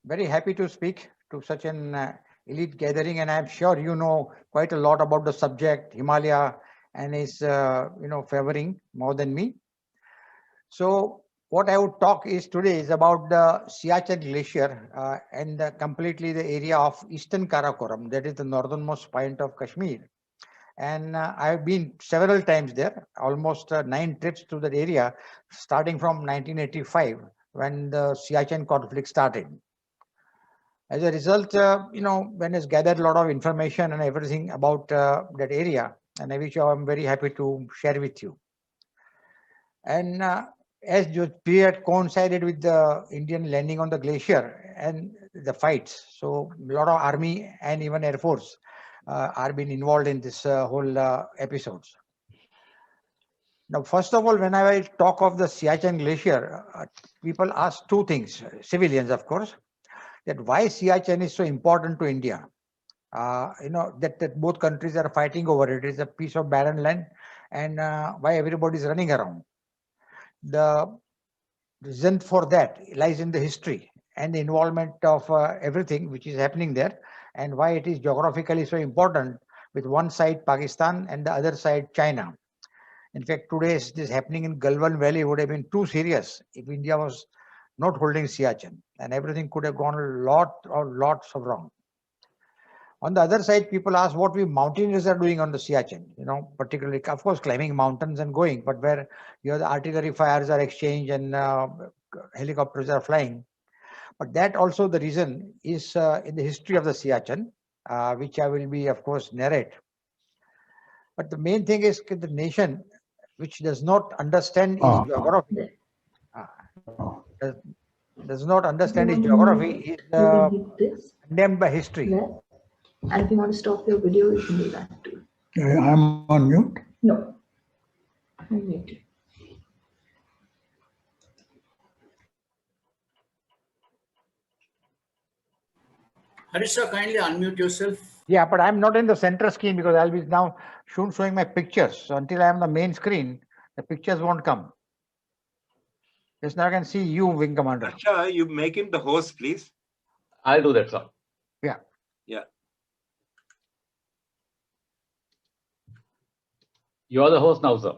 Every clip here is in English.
Very happy to speak to such an elite gathering, and I'm sure you know quite a lot about the subject, Himalaya, and is favoring more than me. So, what I would talk is today is about the Siachen Glacier and completely the area of Eastern Karakoram, that is the northernmost point of Kashmir. And I've been several times there, almost 9 trips to that area, starting from 1985 when the Siachen conflict started. As a result, one has gathered a lot of information and everything about that area, and I which I'm very happy to share with you. And as the period coincided with the Indian landing on the glacier and the fights, so a lot of army and even air force are being involved in this whole episodes. Now, first of all, when I talk of the Siachen Glacier, people ask two things, civilians, of course, that why Siachen is so important to India. That both countries are fighting over it. It is a piece of barren land, and why everybody is running around. The reason for that lies in the history and the involvement of everything which is happening there, and why it is geographically so important, with one side Pakistan and the other side China. In fact, today's this happening in Galwan Valley would have been too serious if India was not holding Siachen, and everything could have gone a lot or lots of wrong. On the other side, people ask what we mountaineers are doing on the Siachen, particularly, of course, climbing mountains and going, but where the artillery fires are exchanged and helicopters are flying. But that also the reason is in the history of the Siachen, which I will be, of course, narrate. But the main thing is the nation which does not understand its geography, does, does not understand its geography, is condemned by history. And if you want to stop your video, you can do that too. I'm on mute. No. I'm muted. Harisha, kindly unmute yourself. Yeah, but I'm not in the center screen because I'll be now showing my pictures. So until I am on the main screen, the pictures won't come. Just now I can see you, Wing Commander. Harsha, you make him the host, please. I'll do that, sir. Yeah. Yeah. You are the host now, sir.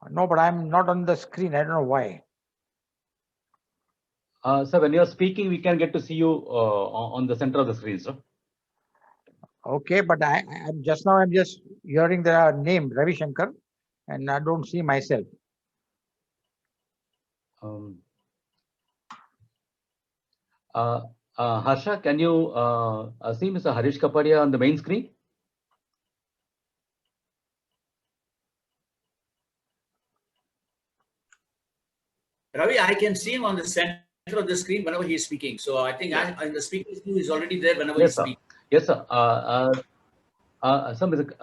No, but I'm not on the screen. I don't know why. Sir, when you're speaking, we can get to see you on the center of the screen, sir. Okay, but I'm just hearing the name Ravi Shankar, and I don't see myself. Harsha, can you see Mr. Harish Kapadia on the main screen? Ravi, I can see him on the center of the screen whenever he's speaking. So I think in the speaking queue is already there whenever Yes, he speaks. Yes, sir. Mr.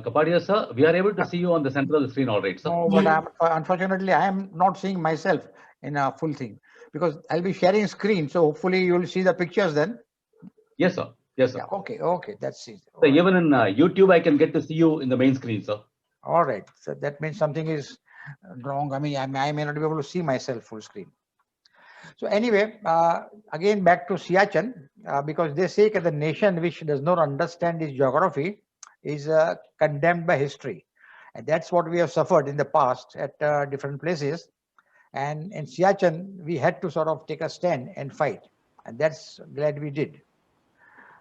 Kapadia, sir, we are able to see you on the center of the screen, all right, sir. No, but unfortunately, I am not seeing myself in a full thing because I'll be sharing screen. So hopefully you'll see the pictures then. Yes, sir. Yes, sir. Yeah, okay, that's it. So even in YouTube, I can get to see you in the main screen, sir. All right, so that means something is wrong. I mean, I may not be able to see myself full screen. So anyway, again back to Siachen, because they say that the nation which does not understand its geography is condemned by history, and that's what we have suffered in the past at different places. And in Siachen, we had to sort of take a stand and fight, and that's glad we did.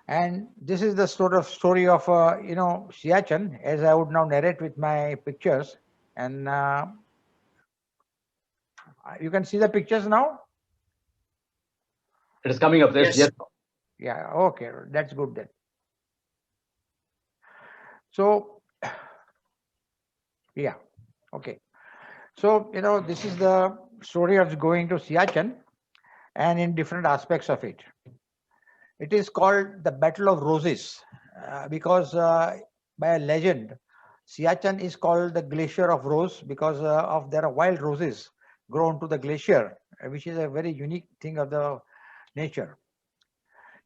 And this is the sort of story of Siachen, as I would now narrate with my pictures, and you can see the pictures now. It is coming up. Yes. Yes. Yeah. Okay. That's good then. So, yeah. Okay. So, this is the story of going to Siachen and in different aspects of it. It is called the Battle of Roses because by a legend, Siachen is called the Glacier of Rose because there are wild roses grown to the glacier, which is a very unique thing of the nature.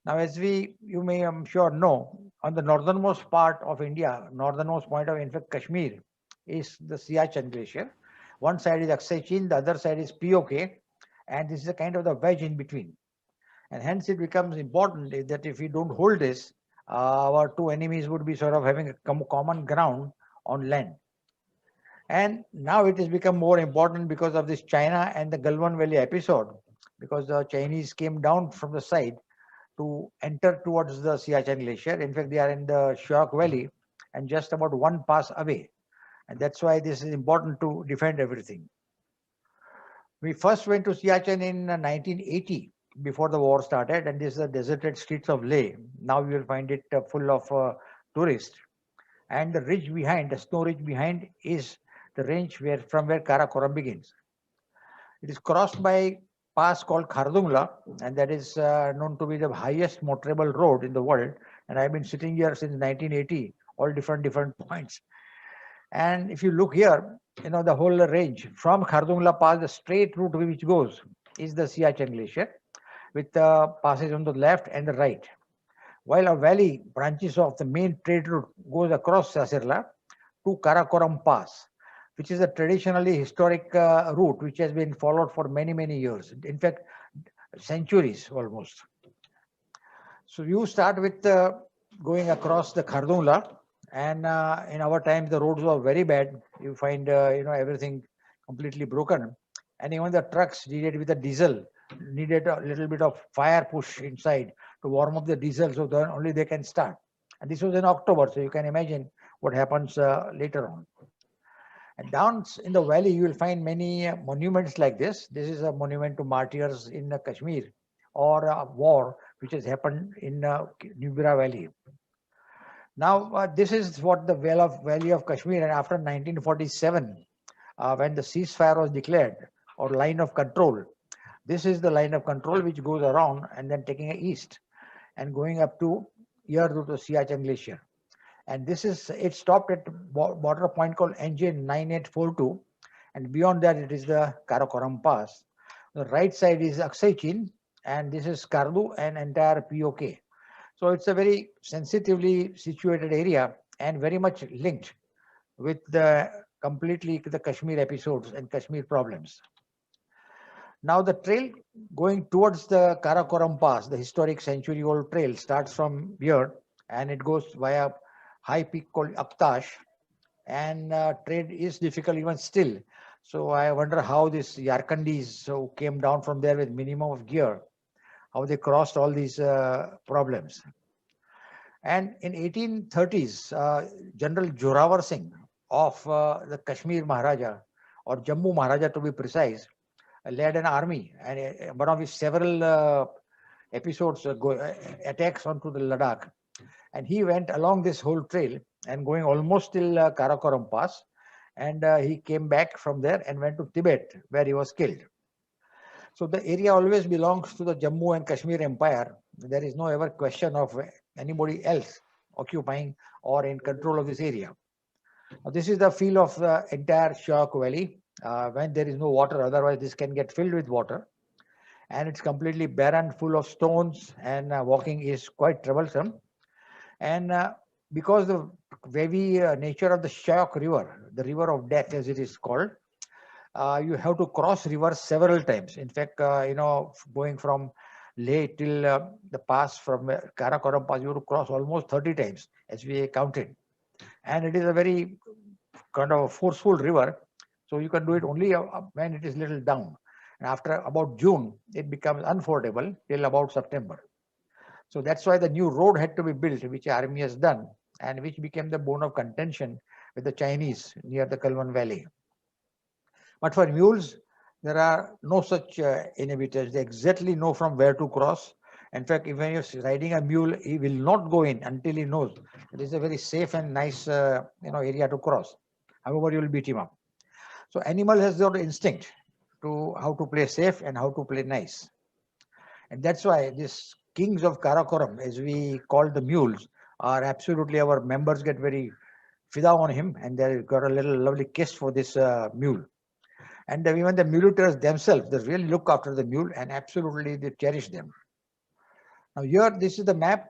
Now, as you may, I'm sure, know, on the northernmost part of India, northernmost point of, in fact, Kashmir, is the Siachen Glacier. One side is Aksai Chin, the other side is POK, and this is a kind of the wedge in between. And hence it becomes important that if we don't hold this, our two enemies would be sort of having a common ground on land. And now it has become more important because of this China and the Galwan Valley episode, because the Chinese came down from the side to enter towards the Siachen Glacier. In fact, they are in the Siachen Valley and just about one pass away. And that's why this is important to defend everything. We first went to Siachen in 1980, before the war started, and this is the deserted streets of Leh. Now you will find it full of tourists. And the ridge behind, the snow ridge behind, is the range from where Karakoram begins. It is crossed by a pass called Khardungla, and that is known to be the highest motorable road in the world. And I've been sitting here since 1980, all different points. And if you look here, the whole range from Khardungla Pass, the straight route which goes is the Siachen Glacier, with passes on the left and the right. While a valley branches off, the main trade route goes across Sasirla to Karakoram Pass, which is a traditionally historic route which has been followed for many years. In fact, centuries almost. So you start with going across the Khardungla, and in our times the roads were very bad. You find everything completely broken, and even the trucks needed with the diesel needed a little bit of fire push inside to warm up the diesel, so then only they can start. And this was in October, so you can imagine what happens later on. And down in the valley, you will find many monuments like this. This is a monument to martyrs in Kashmir, or a war which has happened in Nubra Valley. Now, this is what the Valley of Kashmir, and after 1947, when the ceasefire was declared, or line of control, this is the line of control which goes around and then taking east and going up to here to the Siachen Glacier. And it stopped at border point called Engine 9842, and beyond that it is the Karakoram Pass. The right side is Aksai Chin, and this is Kardu and entire POK. So it's a very sensitively situated area and very much linked with completely the Kashmir episodes and Kashmir problems. Now the trail going towards the Karakoram Pass, the historic century-old trail, starts from here and it goes via high peak called Aptash, and trade is difficult even still. So I wonder how these Yarkandis who came down from there with minimum of gear, how they crossed all these problems. And in 1830s, General Joravar Singh of the Kashmir Maharaja, or Jammu Maharaja to be precise, led an army, and one of his several episodes attacks onto the Ladakh. And he went along this whole trail and going almost till Karakoram Pass, and he came back from there and went to Tibet, where he was killed. So the area always belongs to the Jammu and Kashmir Empire. There is no ever question of anybody else occupying or in control of this area. Now, this is the feel of the entire Siachen Valley when there is no water. Otherwise, this can get filled with water. And it's completely barren, full of stones, and walking is quite troublesome. And because the wavy nature of the Siachen River, the river of death as it is called, you have to cross rivers several times. In fact, going from Leh till the pass from Karakoram Pass, you have to cross almost 30 times as we counted. And it is a very kind of forceful river. So you can do it only when it is little down. And after about June, it becomes unfordable till about September. So that's why the new road had to be built, which army has done, and which became the bone of contention with the Chinese near the Galwan Valley. But for mules, there are no such inhibitors. They exactly know from where to cross. In fact, if you're riding a mule, he will not go in until he knows it is a very safe and nice area to cross. However, you will beat him up. So animal has their instinct to how to play safe and how to play nice. And that's why these kings of Karakoram, as we call the mules, are absolutely, our members get very fida on him, and they got a little lovely kiss for this mule. And even the muleteers themselves, they really look after the mule and absolutely they cherish them. Now here, this is the map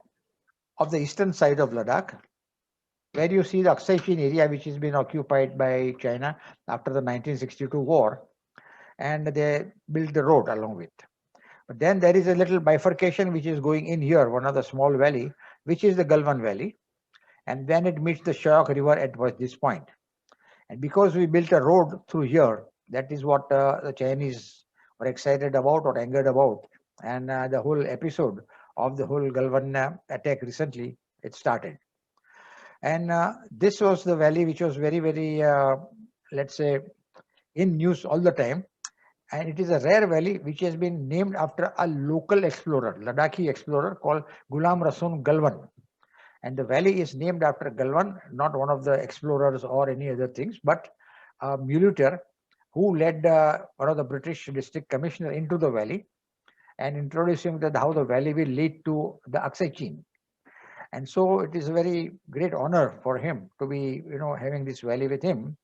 of the eastern side of Ladakh, where you see the Aksai Chin area, which has been occupied by China after the 1962 war, and they built the road along with. But then there is a little bifurcation which is going in here, one of the small valley, which is the Galwan Valley. And then it meets the Siachen River at this point. And because we built a road through here, that is what the Chinese were excited about or angered about. And the whole episode of the whole Galwan attack recently, it started. And this was the valley which was very, very, let's say, in news all the time. And it is a rare valley which has been named after a local explorer, Ladakhi explorer called Ghulam Rasool Galwan. And the valley is named after Galwan, not one of the explorers or any other things, but a muleteer who led one of the British district commissioner into the valley and introduced him that how the valley will lead to the Aksai Chin. And so it is a very great honor for him to be, having this valley with him.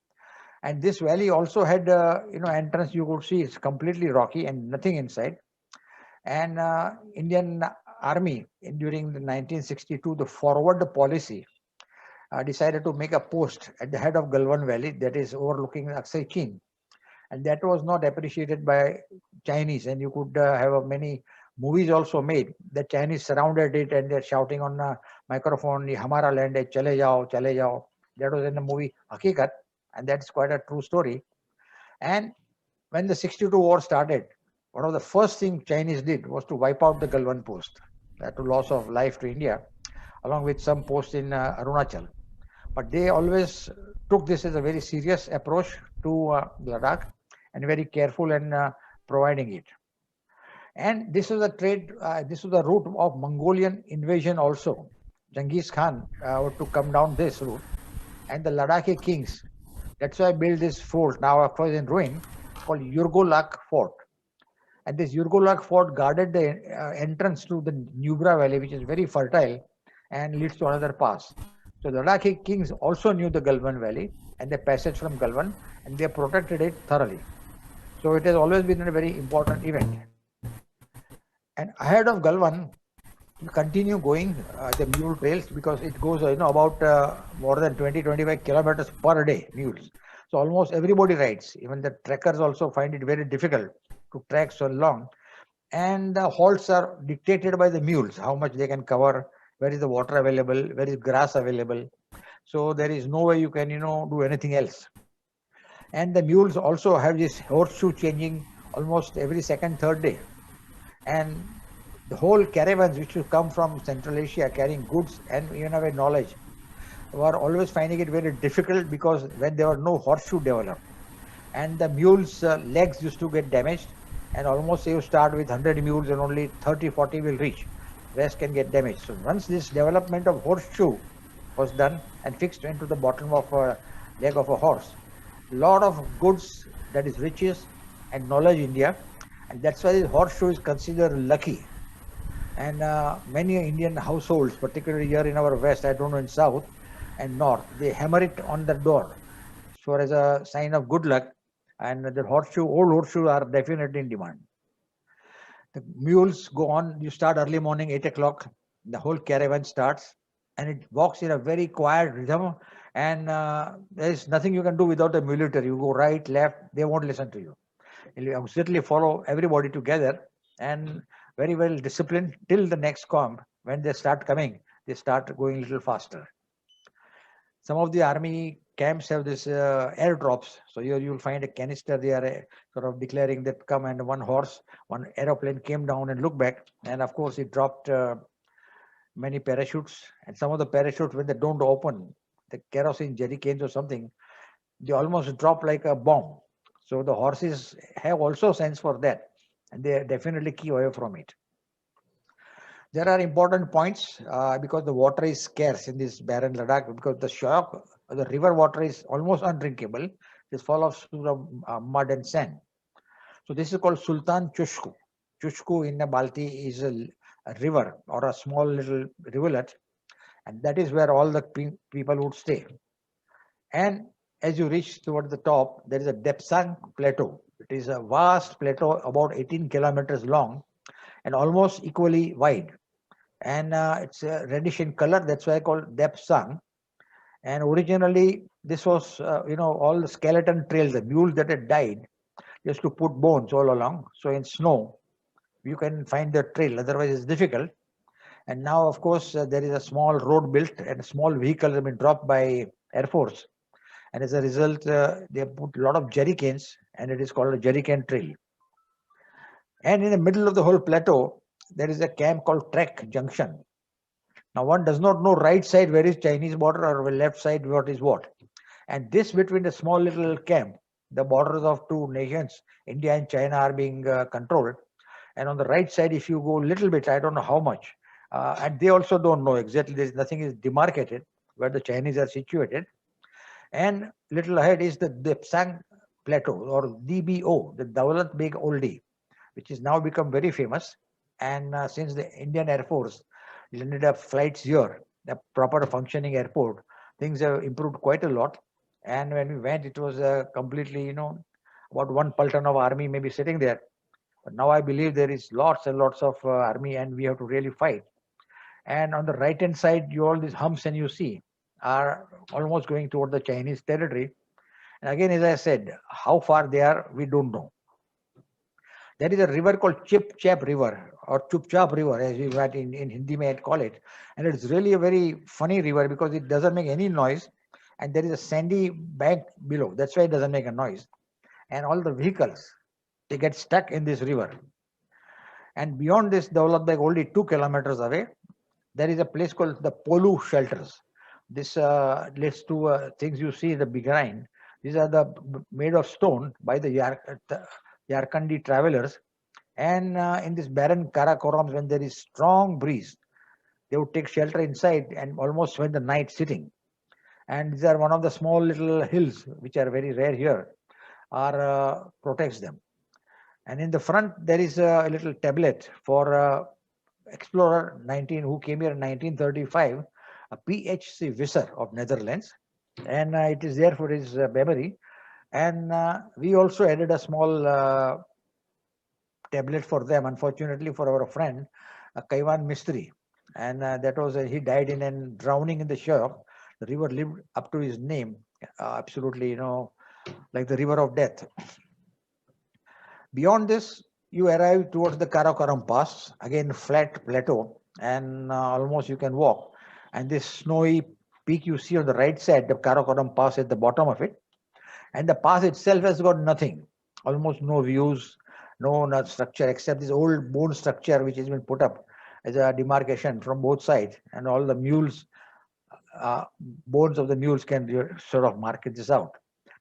And this valley also had, entrance you could see it's completely rocky and nothing inside. And Indian Army during the 1962, the forward policy decided to make a post at the head of Galwan Valley that is overlooking Aksai Chin. And that was not appreciated by Chinese. And you could have many movies also made. The Chinese surrounded it and they're shouting on a microphone, Hamara land hai, chale jao, chale jao. That was in the movie Hakikat. And that's quite a true story. And when the 62 war started, one of the first things Chinese did was to wipe out the Galwan post. That to loss of life to India, along with some posts in Arunachal. But they always took this as a very serious approach to Ladakh and very careful in providing it. And this was a trade, this was the route of Mongolian invasion also. Genghis Khan were to come down this route. And the Ladakhi kings, that's why I built this fort, now of course in ruin, called Yurgolak Fort. And this Yurgolak Fort guarded the entrance to the Nubra Valley, which is very fertile and leads to another pass. So the Ladakhi kings also knew the Galwan Valley and the passage from Galwan, and they protected it thoroughly. So it has always been a very important event. And ahead of Galwan, you continue going the mule trails because it goes, about more than 20-25 kilometers per day, mules. So almost everybody rides. Even the trekkers also find it very difficult to trek so long. And the halts are dictated by the mules, how much they can cover, where is the water available, where is grass available. So there is no way you can, do anything else. And the mules also have this horseshoe changing almost every second, third day. And the whole caravans which will come from Central Asia carrying goods and even have a knowledge were always finding it very difficult because when there were no horseshoe developed and the mules' legs used to get damaged, and almost you start with 100 mules and only 30-40 will reach, rest can get damaged. So once this development of horseshoe was done and fixed into the bottom of a leg of a horse, lot of goods, that is riches and knowledge India, and that's why this horseshoe is considered lucky. And many Indian households, particularly here in our west, I don't know in south and north, they hammer it on the door so as a sign of good luck. And the horseshoe, old horseshoes are definitely in demand. The mules go on, you start early morning, 8 o'clock, the whole caravan starts and it walks in a very quiet rhythm. And there is nothing you can do without a muleteer. You go right, left, they won't listen to you. You absolutely follow everybody together and very well disciplined till the next camp. When they start coming, they start going a little faster. Some of the army camps have this airdrops. So here you'll find a canister. They are sort of declaring that come, and one aeroplane came down and looked back. And of course, it dropped many parachutes. And some of the parachutes, when they don't open, the kerosene jerry cans or something, they almost drop like a bomb. So the horses have also sense for that, and they definitely keep away from it. There are important points because the water is scarce in this barren Ladakh because the river water is almost undrinkable. It's full of mud and sand. So this is called Sultan Chushku. Chushku in the Balti is a river or a small little rivulet, and that is where all the people would stay. And as you reach toward the top, there is a Depsang Plateau. It is a vast plateau about 18 kilometers long and almost equally wide. And it's reddish in color. That's why I call it Depsang. And originally, this was, all the skeleton trails, the mules that had died, just to put bones all along. So in snow, you can find the trail, otherwise it's difficult. And now, of course, there is a small road built and small vehicles have been dropped by Air Force. And as a result, they put a lot of jerry cans, and it is called a jerry can trail. And in the middle of the whole plateau, there is a camp called Trek Junction. Now, one does not know right side where is Chinese border or left side what is what. And this between the small little camp, the borders of two nations, India and China, are being controlled. And on the right side, if you go a little bit, I don't know how much, and they also don't know exactly, there's nothing is demarcated where the Chinese are situated. And little ahead is the Depsang Plateau, or DBO, the Daulat Beg Oldie, which is now become very famous. And since the Indian Air Force landed up flights here, a proper functioning airport, things have improved quite a lot. And when we went, it was completely, about 1 Paltan of army maybe sitting there. But now I believe there is lots and lots of army, and we have to really fight. And on the right hand side, all these humps and you see are almost going toward the Chinese territory. And again, as I said, how far they are, we don't know. There is a river called Chip Chap River, or Chup Chap River, as we might in Hindi might call it. And it's really a very funny river because it doesn't make any noise. And there is a sandy bank below. That's why it doesn't make a noise. And all the vehicles, they get stuck in this river. And beyond this, Daulat Beg, only 2 kilometers away, there is a place called the Polu shelters. This leads to things you see in the behind. These are made of stone by the Yarkandi travelers. And in this barren Karakorams, when there is strong breeze, they would take shelter inside and almost spend the night sitting. And these are one of the small little hills, which are very rare here, protects them. And in the front, there is a little tablet for explorer who came here in 1935, a PHC Visser of Netherlands. And it is there for his memory. And we also added a small tablet for them, unfortunately for our friend, Kaiwan Mistry. And that was, he died in a drowning in the Shah. The river lived up to his name, absolutely, like the river of death. Beyond this, you arrive towards the Karakoram Pass, again flat plateau, and almost you can walk. And this snowy peak you see on the right side, the Karakoram Pass at the bottom of it. And the pass itself has got nothing, almost no views, no structure except this old bone structure which has been put up as a demarcation from both sides. And all the mules, bones of the mules can sort of mark this out.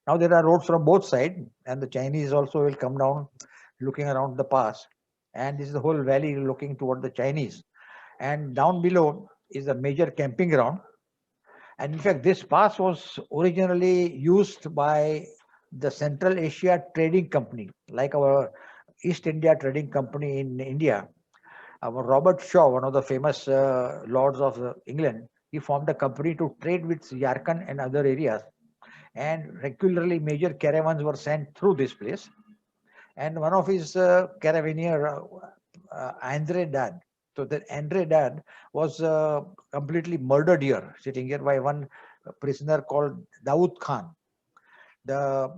Now there are roads from both sides, and the Chinese also will come down looking around the pass. And this is the whole valley looking toward the Chinese. And down below is a major camping ground. And in fact, this pass was originally used by the Central Asia Trading Company, like our East India Trading Company in India. Robert Shaw, one of the famous lords of England, he formed a company to trade with Yarkand and other areas. And regularly major caravans were sent through this place. And one of his caravaneer, Andre Dad. So that Andre Dad was completely murdered here, sitting here by one prisoner called Dawood Khan. The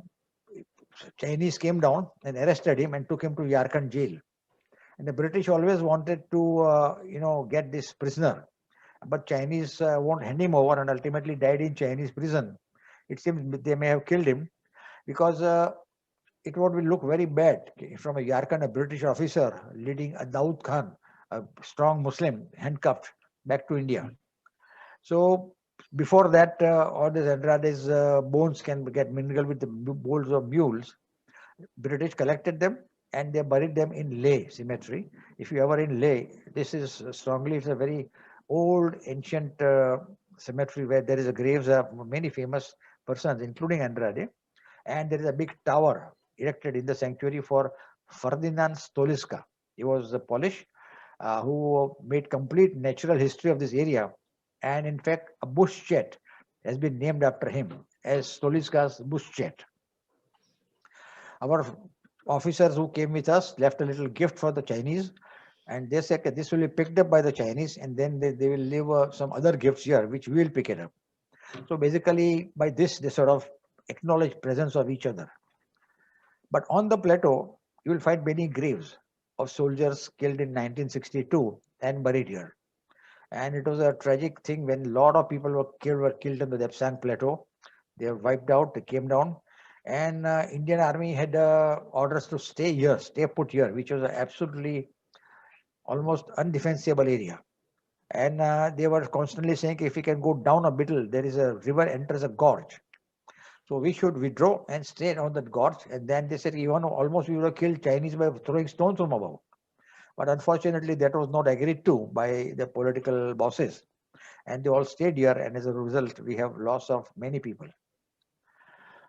Chinese came down and arrested him and took him to Yarkand jail. And the British always wanted to, get this prisoner. But Chinese won't hand him over, and ultimately died in Chinese prison. It seems they may have killed him because it would look very bad from a Yarkand, a British officer leading a Dawood Khan, a strong Muslim, handcuffed back to India. So before that, all these Andrade's bones can get mingled with the bones of mules. British collected them and they buried them in Leh cemetery. If you ever in Leh, this is strongly, it's a very old ancient cemetery where there is a graves of many famous persons, including Andrade. And there is a big tower erected in the sanctuary for Ferdinand Stoliska. He was a Polish who made complete natural history of this area. And in fact, a bush chat has been named after him as Stoliska's bush chat. Our officers who came with us left a little gift for the Chinese. And they said that this will be picked up by the Chinese, and then they will leave some other gifts here, which we will pick it up. So basically, by this, they sort of acknowledge presence of each other. But on the plateau, you will find many graves. of soldiers killed in 1962 and buried here. And it was a tragic thing when a lot of people were killed on the Depsang Plateau. They were wiped out, they came down. And Indian Army had orders to stay put here, which was absolutely almost undefensible area. And they were constantly saying, if we can go down a bit, there is a river enters a gorge. So we should withdraw and stay on that gorge. And then they said, even almost we would have killed Chinese by throwing stones from above. But unfortunately, that was not agreed to by the political bosses. And they all stayed here. And as a result, we have loss of many people.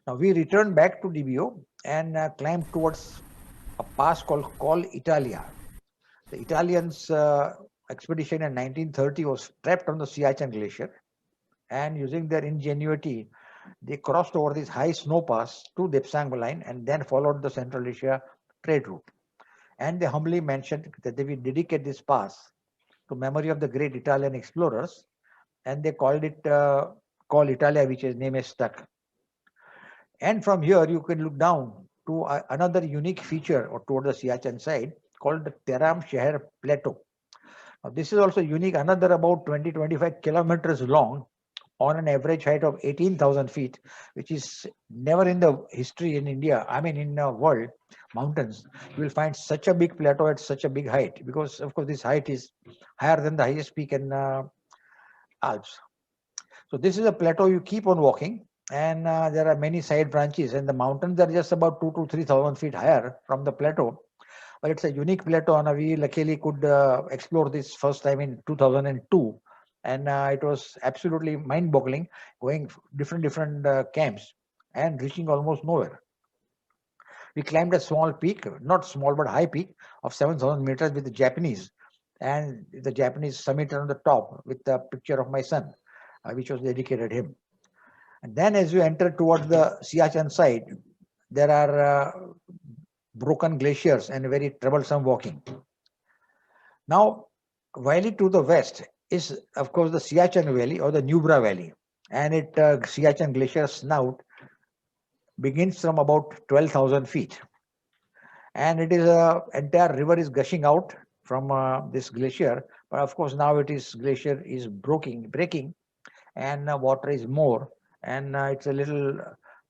Now we returned back to DBO and climbed towards a pass called Col Italia. The Italians' expedition in 1930 was trapped on the Siachen Glacier. And using their ingenuity, they crossed over this high snow pass to Depsang line and then followed the Central Asia trade route. And they humbly mentioned that they will dedicate this pass to memory of the great Italian explorers, and they called it Col Italia, which is name is stuck. And from here, you can look down to another unique feature or toward the Siachen side called the Teram Shahar Plateau. Now, this is also unique, another about 20-25 kilometers long on an average height of 18,000 feet, which is never in the history in India, I mean in the world, mountains, you will find such a big plateau at such a big height, because of course this height is higher than the highest peak in Alps. So this is a plateau you keep on walking, and there are many side branches, and the mountains are just about 2,000 to 3,000 feet higher from the plateau. But it's a unique plateau, and we luckily could explore this first time in 2002. And it was absolutely mind-boggling, going different camps and reaching almost nowhere. We climbed a small peak, not small but high peak of 7,000 meters with the Japanese, and the Japanese summit on the top with the picture of my son, which was dedicated him. And then as you enter towards the Siachen side, there are broken glaciers and very troublesome walking. Now, valley to the west is, of course, the Siachen Valley or the Nubra Valley, and it Siachen Glacier snout begins from about 12,000 feet, and it is entire river is gushing out from this glacier. But of course, now glacier is breaking, and water is more, and it's a little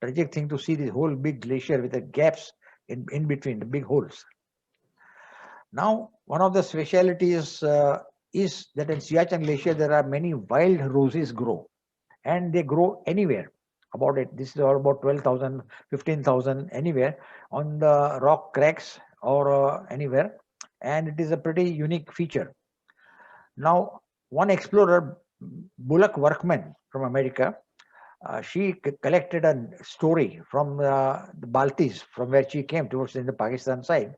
tragic thing to see this whole big glacier with the gaps in between the big holes. Now, one of the specialities is that in Siachen Glacier, there are many wild roses grow, and they grow anywhere about it. This is all about 12,000, 15,000, anywhere on the rock cracks or anywhere. And it is a pretty unique feature. Now, one explorer, Bullock Workman from America, she collected a story from the Baltis, from where she came towards in the Pakistan side.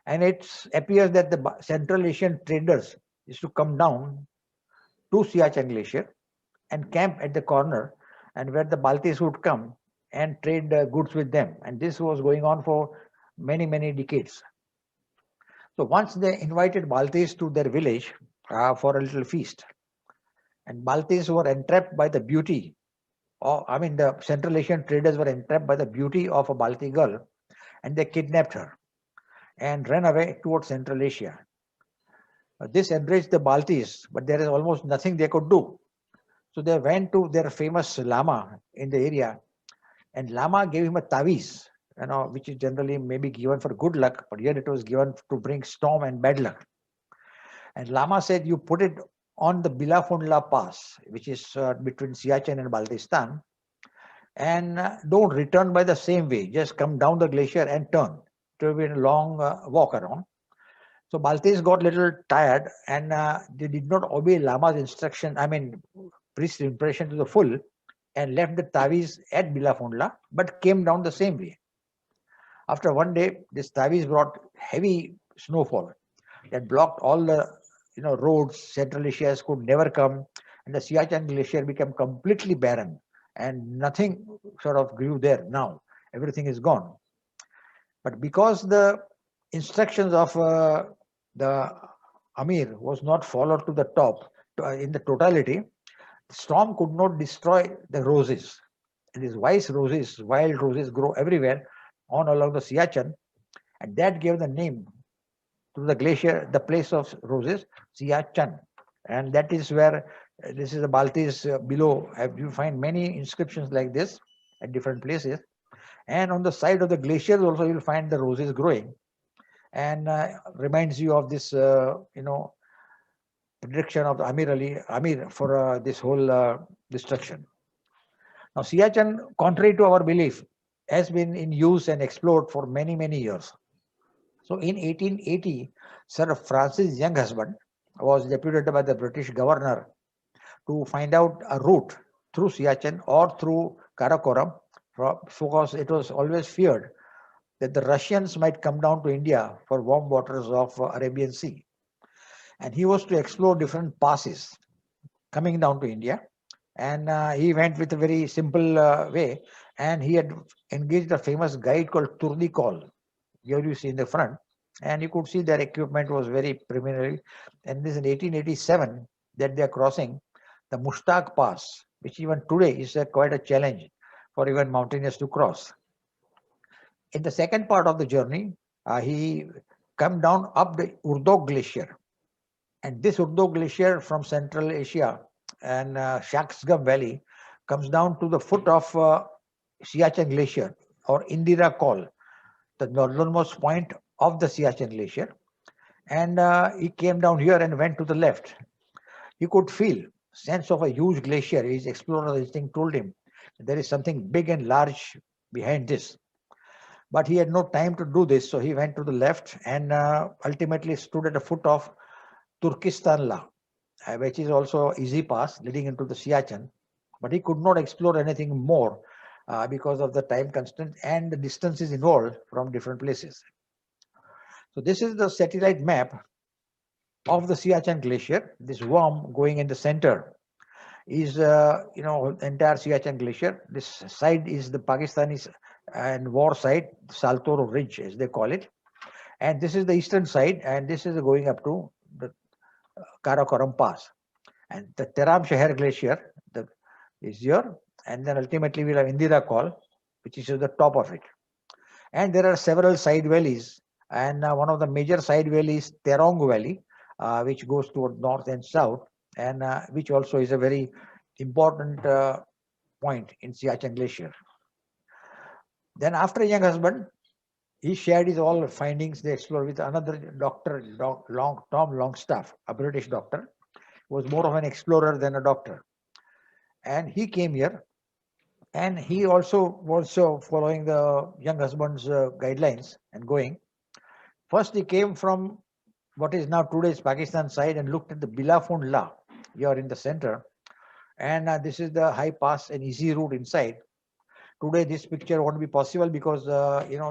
And it appears that the Central Asian traders used to come down to Siachen Glacier and camp at the corner, and where the Baltis would come and trade goods with them. And this was going on for many, many decades. So once they invited Baltis to their village for a little feast. And Baltis were entrapped by the beauty, the Central Asian traders were entrapped by the beauty of a Balti girl, and they kidnapped her and ran away towards Central Asia. This enraged the Baltis, but there is almost nothing they could do. So they went to their famous Lama in the area, and Lama gave him a taviz, which is generally maybe given for good luck, but here it was given to bring storm and bad luck. And Lama said, you put it on the Bilafundla Pass, which is between Siachen and Baltistan, and don't return by the same way. Just come down the glacier and turn. It will be a long walk around. So Baltis got a little tired, and they did not obey Lama's instruction, priest's impression to the full, and left the taviz at Bilafundla, but came down the same way. After one day, this taviz brought heavy snowfall that blocked all the roads. Central Asia could never come, and the Siachen Glacier became completely barren, and nothing sort of grew there now. Everything is gone. But because the instructions of the Amir was not followed to the top in the totality, the storm could not destroy the roses. And these wild roses grow everywhere on along the Siachen, and that gave the name to the glacier, the place of roses, Siachen. And that is where this is the Baltis below. You find many inscriptions like this at different places. And on the side of the glaciers also you'll find the roses growing, and reminds you of this, prediction of the Amir for this whole destruction. Now, Siachen, contrary to our belief, has been in use and explored for many, many years. So in 1880, Sir Francis Younghusband was deputed by the British governor to find out a route through Siachen or through Karakoram, because it was always feared that the Russians might come down to India for warm waters of Arabian Sea. And he was to explore different passes coming down to India. And he went with a very simple way, and he had engaged a famous guide called Turdikol. Here you see in the front, and you could see their equipment was very preliminary. And this is in 1887 that they are crossing the Mushtaq Pass, which even today is quite a challenge for even mountaineers to cross. In the second part of the journey, he come down up the Urdog Glacier. And this Urdog Glacier from Central Asia and Shaksgam Valley comes down to the foot of Siachen Glacier, or Indira Col, the northernmost point of the Siachen Glacier. And he came down here and went to the left. He could feel sense of a huge glacier. His explorer instinct told him there is something big and large behind this. But he had no time to do this, so he went to the left and ultimately stood at the foot of Turkistan, which is also easy pass leading into the Siachen. But he could not explore anything more because of the time constraint and the distances involved from different places. So this is the satellite map of the Siachen Glacier. This worm going in the center is, entire Siachen Glacier. This side is the Pakistani and war side, Saltoro Ridge, as they call it. And this is the eastern side, and this is going up to the Karakoram Pass. And the Teram Shahar Glacier is here, and then ultimately we'll have Indira Col, which is at the top of it. And there are several side valleys, and one of the major side valleys, Terong Valley, which goes toward north and south, and which also is a very important point in Siachen Glacier. Then after Younghusband, he shared his all findings, they explored with another doctor, Tom Longstaff, a British doctor, who was more of an explorer than a doctor. And he came here, and he also was following the Younghusband's guidelines and going. First, he came from what is now today's Pakistan side and looked at the Bilafund La here in the center. And this is the high pass and easy route inside. Today, this picture won't be possible because,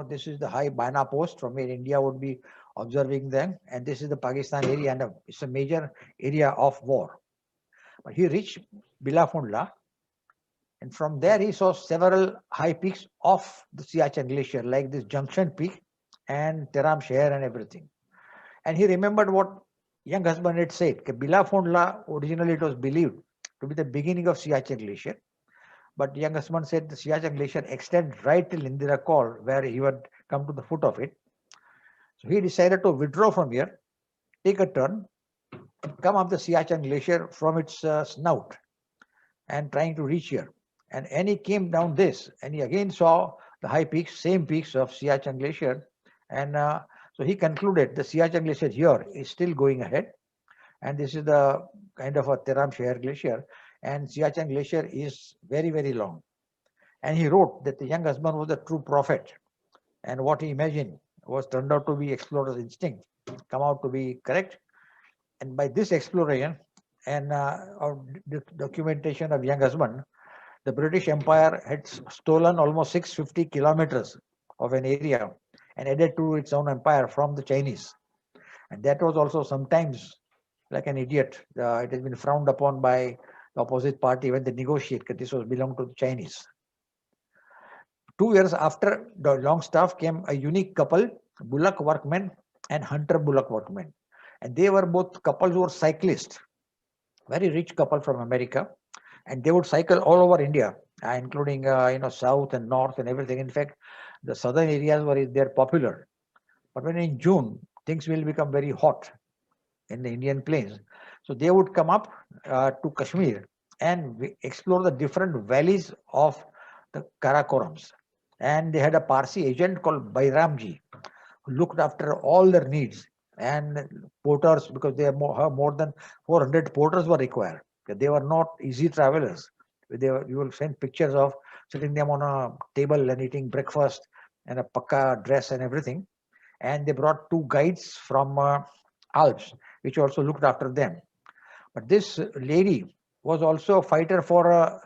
this is the high Bana post from where India would be observing them. And this is the Pakistan area, and it's a major area of war. But he reached Bilafund La, and from there he saw several high peaks of the Siachen Glacier, like this Junction Peak and Teram Shahar and everything. And he remembered what Younghusband had said. Bilafund La, originally it was believed to be the beginning of Siachen Glacier. But Younghusband said the Siachen Glacier extends right till Indira Col, where he would come to the foot of it. So he decided to withdraw from here, take a turn, come up the Siachen Glacier from its snout and trying to reach here. And he came down this, and he again saw the high peaks, same peaks of Siachen Glacier. And so he concluded the Siachen Glacier here is still going ahead. And this is the kind of a Teram Shahar Glacier. And Siachen Glacier is very, very long. And he wrote that the Younghusband was a true prophet. And what he imagined was turned out to be explorer's instinct, come out to be correct. And by this exploration and documentation of Younghusband, the British Empire had stolen almost 650 kilometers of an area and added to its own empire from the Chinese. And that was also sometimes like an idiot. It has been frowned upon by the opposite party when they negotiate, because this was belonged to the Chinese. 2 years after the Longstaff came a unique couple, Bullock workmen and Hunter Bullock workmen. And they were both couples who were cyclists, very rich couple from America. And they would cycle all over India, including south and north and everything. In fact, the southern areas were there popular. But when in June things will become very hot in the Indian plains. So they would come up to Kashmir and explore the different valleys of the Karakorams. And they had a Parsi agent called Bairamji who looked after all their needs, and porters, because they have more than 400 porters were required. They were not easy travelers. You will send pictures of sitting them on a table and eating breakfast and a pakka dress and everything. And they brought 2 guides from Alps, which also looked after them. But this lady was also a fighter for,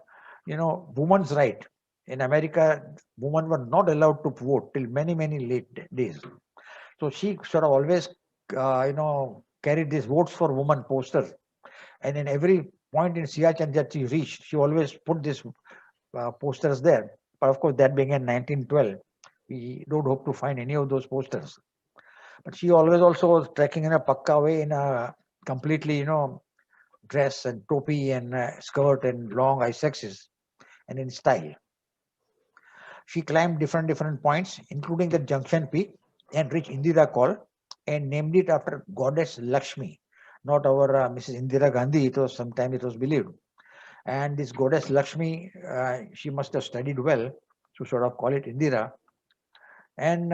women's right. In America, women were not allowed to vote till many, many late days. So she sort of always, carried these votes for women posters. And in every point in Siachen that she reached, she always put these posters there. But of course, that began in 1912. We don't hope to find any of those posters. But she always also was trekking in a pakka way, in a completely, dress and topi and skirt and long Isexes and in style. She climbed different points, including the junction peak, and reached Indira Col and named it after goddess Lakshmi, not our Mrs. Indira Gandhi. It was believed. And this goddess Lakshmi, she must have studied well to sort of call it Indira. And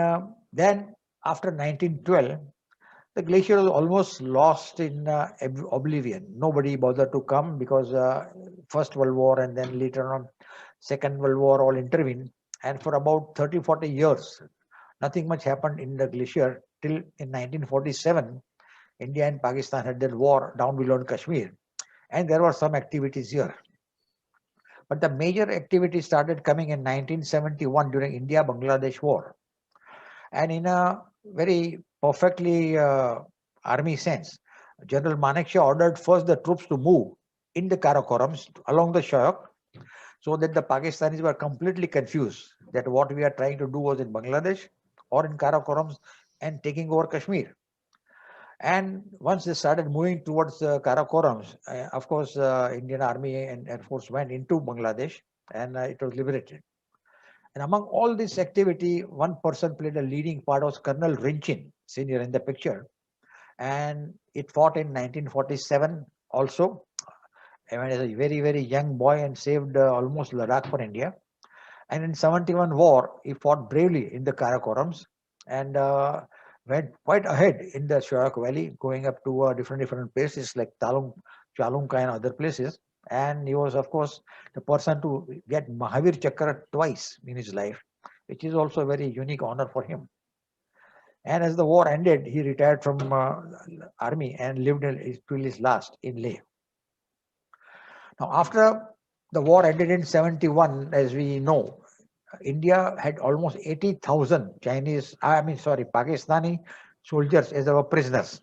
then after 1912, the glacier was almost lost in oblivion. Nobody bothered to come because First World War and then later on Second World War all intervened. And for about 30, 40 years, nothing much happened in the glacier till in 1947, India and Pakistan had their war down below in Kashmir. And there were some activities here. But the major activity started coming in 1971 during India-Bangladesh war. And in a very perfectly army sense, General Manekshaw ordered first the troops to move in the Karakorams along the Shyok, so that the Pakistanis were completely confused that what we are trying to do was in Bangladesh or in Karakorams and taking over Kashmir. And once they started moving towards Karakorams, of course, Indian Army and Air Force went into Bangladesh and it was liberated. And among all this activity, one person played a leading part, was Colonel Rinchin, senior in the picture. And it fought in 1947 also. I mean, as a very, very young boy and saved almost Ladakh for India. And in 71 war, he fought bravely in the Karakorams and went quite ahead in the Shyok Valley, going up to different places like Chalunka and other places. And he was, of course, the person to get Mahavir Chakra twice in his life, which is also a very unique honor for him. And as the war ended, he retired from army and lived till his last in Leh. Now, after the war ended in 71, as we know, India had almost 80,000 Pakistani soldiers as our prisoners.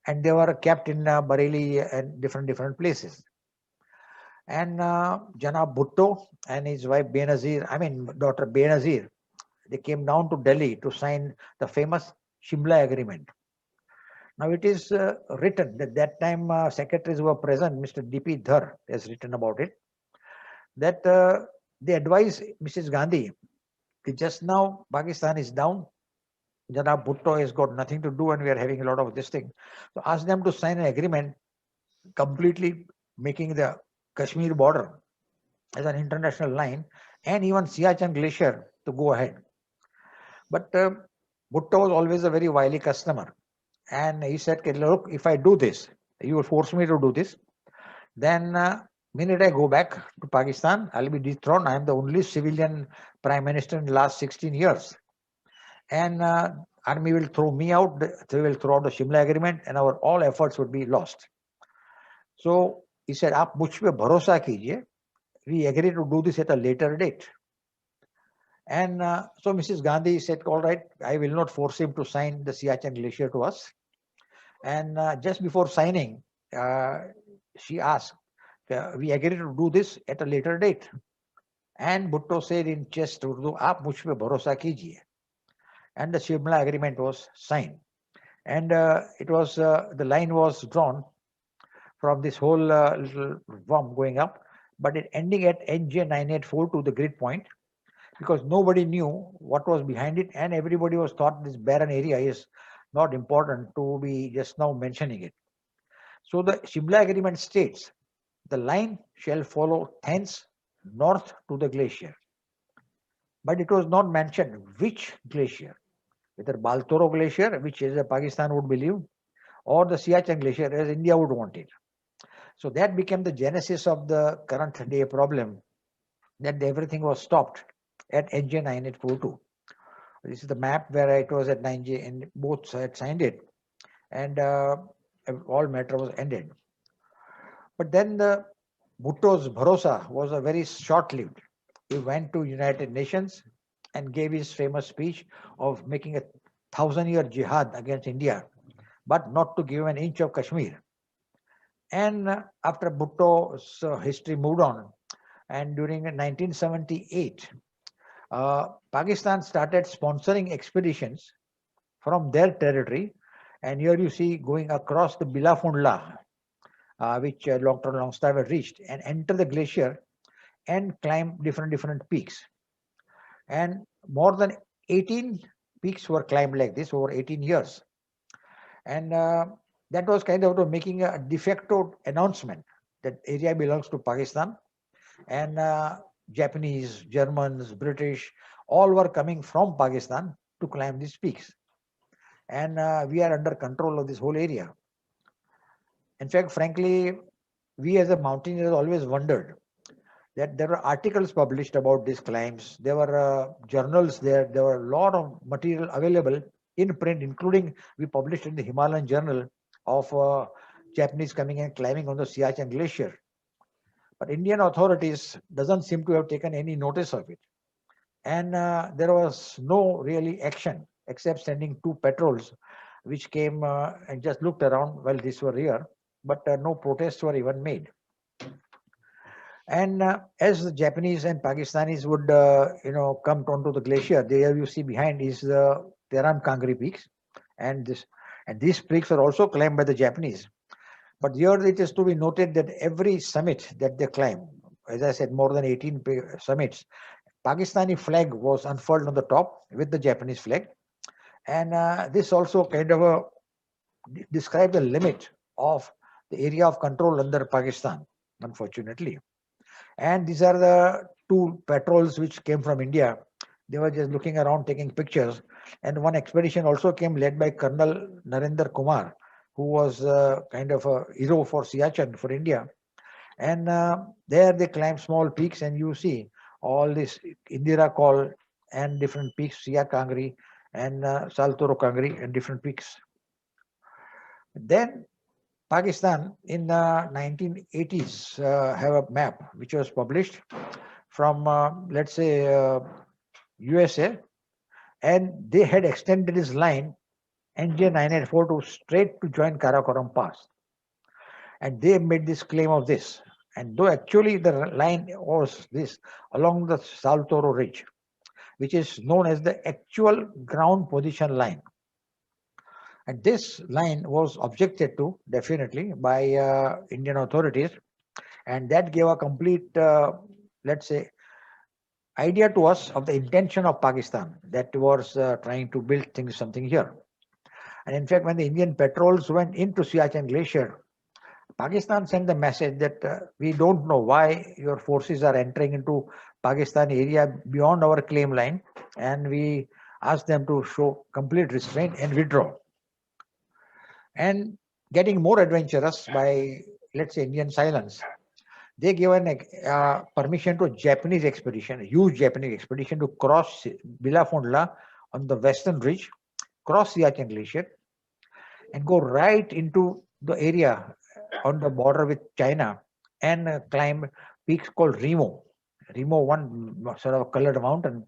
And they were kept in Bareilly and different places. And Janab Bhutto and his wife daughter Benazir, they came down to Delhi to sign the famous Shimla Agreement. Now it is written that time secretaries were present, Mr. D.P. Dhar has written about it, that they advised Mrs. Gandhi that just now Pakistan is down, Janab Bhutto has got nothing to do and we are having a lot of this thing. So ask them to sign an agreement completely making the Kashmir border as an international line and even Siachen Glacier to go ahead. But Bhutto was always a very wily customer. And he said, look, if I do this, you will force me to do this, then minute I go back to Pakistan, I'll be dethroned. I am the only civilian prime minister in the last 16 years. And army will throw me out, they will throw out the Shimla Agreement and our all efforts would be lost. So he said, "Aap mujh pe bharosa kijiye. We agree to do this at a later date." And so Mrs. Gandhi said, all right, I will not force him to sign the Siachen Glacier to us. And just before signing, she asked, we agree to do this at a later date. And Bhutto said in chest Urdu, "Aap mujh pe bharosa kijiye." And the Shimla Agreement was signed. And it was the line was drawn from this whole little worm going up, but it ending at NJ 984 to the grid point, because nobody knew what was behind it, and everybody was thought this barren area is not important to be just now mentioning it. So the Shimla Agreement states the line shall follow thence north to the glacier. But it was not mentioned which glacier, whether Baltoro Glacier, which is Pakistan would believe, or the Siachen Glacier as India would want it. So that became the genesis of the current day problem, that everything was stopped at NJ 9842. This is the map where it was at 9J and both sides signed it, and all matter was ended. But then the Bhutto's Bharosa was a very short-lived. He went to United Nations and gave his famous speech of making a 1,000-year jihad against India, but not to give an inch of Kashmir. And after Bhutto's history moved on, and during 1978, Pakistan started sponsoring expeditions from their territory. And here you see going across the Bilafundla, which Dr. Longstaff had reached, and enter the glacier and climb different peaks. And more than 18 peaks were climbed like this over 18 years. And that was kind of making a de facto announcement that area belongs to Pakistan. And Japanese, Germans, British, all were coming from Pakistan to climb these peaks. And we are under control of this whole area. In fact, frankly, we as a mountaineers always wondered that there were articles published about these climbs. There were journals there. There were a lot of material available in print, including we published in the Himalayan Journal of Japanese coming and climbing on the Siachen Glacier. But Indian authorities doesn't seem to have taken any notice of it. And there was no really action except sending 2 patrols which came and just looked around while these were here, but no protests were even made. And as the Japanese and Pakistanis would, come onto the glacier, there you see behind is the Teram Kangri peaks, and these peaks are also climbed by the Japanese. But here it is to be noted that every summit that they climb, as I said, more than 18 summits, Pakistani flag was unfurled on the top with the Japanese flag, and this also kind of describes the limit of the area of control under Pakistan, unfortunately. And these are the 2 patrols which came from India. They were just looking around, taking pictures. And one expedition also came led by Colonel Narendra Kumar, who was kind of a hero for Siachen, for India. And there they climbed small peaks, and you see all this Indira Col and different peaks, Sia Kangri and Saltoro Kangri and different peaks. Then Pakistan in the 1980s have a map which was published from, let's say, USA, and they had extended this line NJ 984 to straight to join Karakoram Pass. And they made this claim of this. And though actually the line was this along the Saltoro Ridge, which is known as the actual ground position line. And this line was objected to definitely by Indian authorities, and that gave a complete, let's say, idea to us of the intention of Pakistan that was trying to build something here. And in fact, when the Indian patrols went into Siachen Glacier, Pakistan sent the message that we don't know why your forces are entering into Pakistan area beyond our claim line, and we asked them to show complete restraint and withdraw. And getting more adventurous by, let's say, Indian silence, they given permission to a Japanese expedition, a huge Japanese expedition, to cross Bilafundla on the western ridge, cross Siachen Glacier, and go right into the area on the border with China and climb peaks called Remo. Remo, one sort of colored mountain.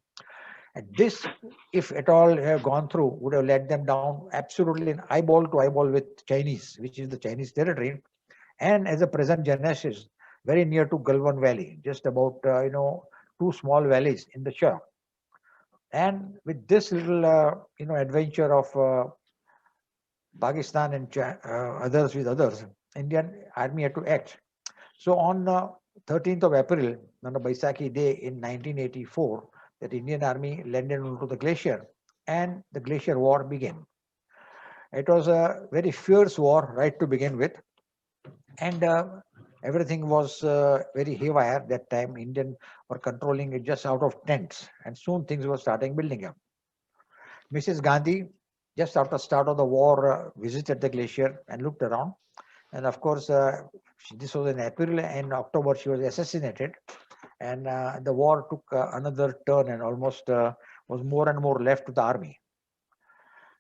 And this, if at all have gone through, would have led them down absolutely in eyeball to eyeball with Chinese, which is the Chinese territory, and as a present genesis, very near to Galwan Valley, just about 2 small valleys in the Shah. And with this little adventure of Pakistan and others with others, Indian army had to act. So on 13th of April, on a Baisakhi day in 1984, that Indian army landed onto the glacier, and the glacier war began. It was a very fierce war right to begin with, and everything was very haywire that time. Indian were controlling it just out of tents, and soon things were starting building up. Mrs. Gandhi, just after start of the war, visited the glacier and looked around. And of course, this was in April, and October she was assassinated. And the war took another turn and almost was more and more left to the army.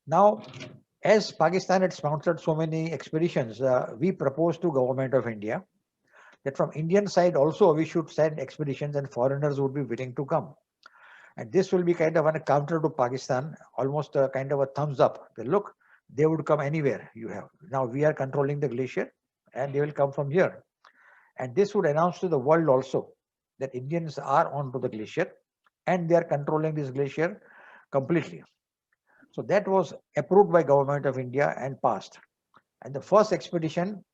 Now, as Pakistan had sponsored so many expeditions, we proposed to Government of India that from Indian side also we should send expeditions and foreigners would be willing to come. And this will be kind of a counter to Pakistan, almost a kind of a thumbs up. Look, they would come anywhere you have. Now we are controlling the glacier and they will come from here. And this would announce to the world also that Indians are onto the glacier and they are controlling this glacier completely. So that was approved by Government of India and passed. And the first expedition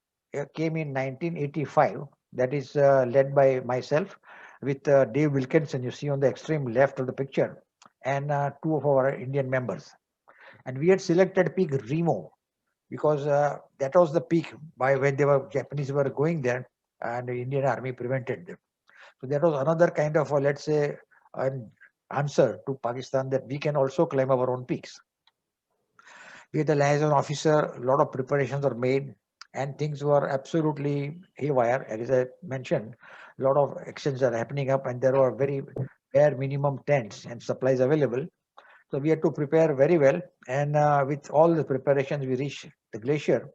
came in 1985, that is led by myself with Dave Wilkinson, you see on the extreme left of the picture, and two of our Indian members. And we had selected peak Remo because that was the peak by when they were Japanese were going there and the Indian army prevented them. So that was another kind of, let's say, an answer to Pakistan that we can also climb our own peaks. We had the liaison officer, a lot of preparations are made and things were absolutely haywire. As I mentioned, a lot of actions are happening up and there were very bare minimum tents and supplies available. So we had to prepare very well, and with all the preparations we reached the glacier.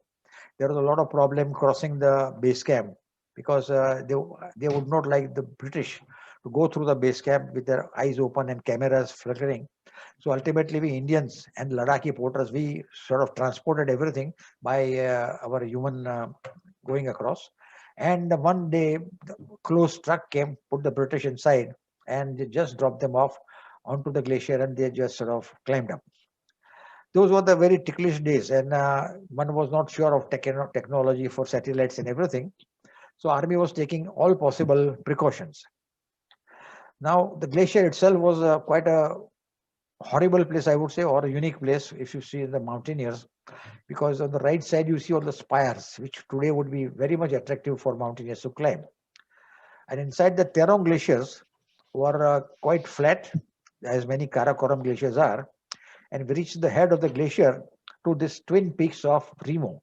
There was a lot of problem crossing the base camp because they would not like the British to go through the base camp with their eyes open and cameras flickering. So ultimately, we Indians and Ladakhi porters, we sort of transported everything by our human going across. And one day, the close truck came, put the British inside, and they just dropped them off onto the glacier, and they just sort of climbed up. Those were the very ticklish days, and one was not sure of technology for satellites and everything. So army was taking all possible precautions. Now the glacier itself was quite a horrible place, I would say, or a unique place if you see the mountaineers, because on the right side you see all the spires, which today would be very much attractive for mountaineers to climb. And inside the Terong glaciers were quite flat, as many Karakoram glaciers are, and we reached the head of the glacier to this twin peaks of Remo.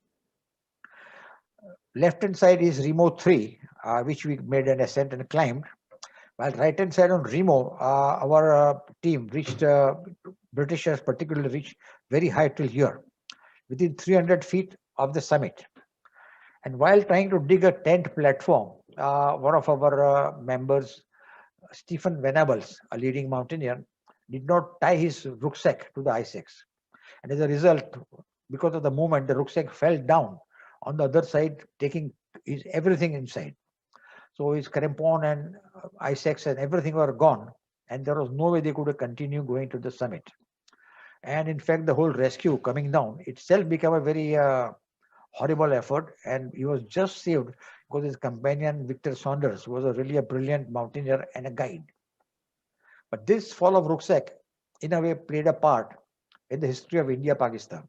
Left hand side is Remo 3, which we made an ascent and climbed. While right hand side on Remo, our team reached, Britishers particularly reached very high till here, within 300 feet of the summit. And while trying to dig a tent platform, one of our members, Stephen Venables, a leading mountaineer, did not tie his rucksack to the ice axe. And as a result, because of the movement, the rucksack fell down on the other side, taking everything inside. So his crampon and ice axe and everything were gone, and there was no way they could continue going to the summit. And in fact, the whole rescue coming down itself became a very horrible effort, and he was just saved because his companion Victor Saunders was really a brilliant mountaineer and a guide. But this fall of rucksack, in a way, played a part in the history of India-Pakistan,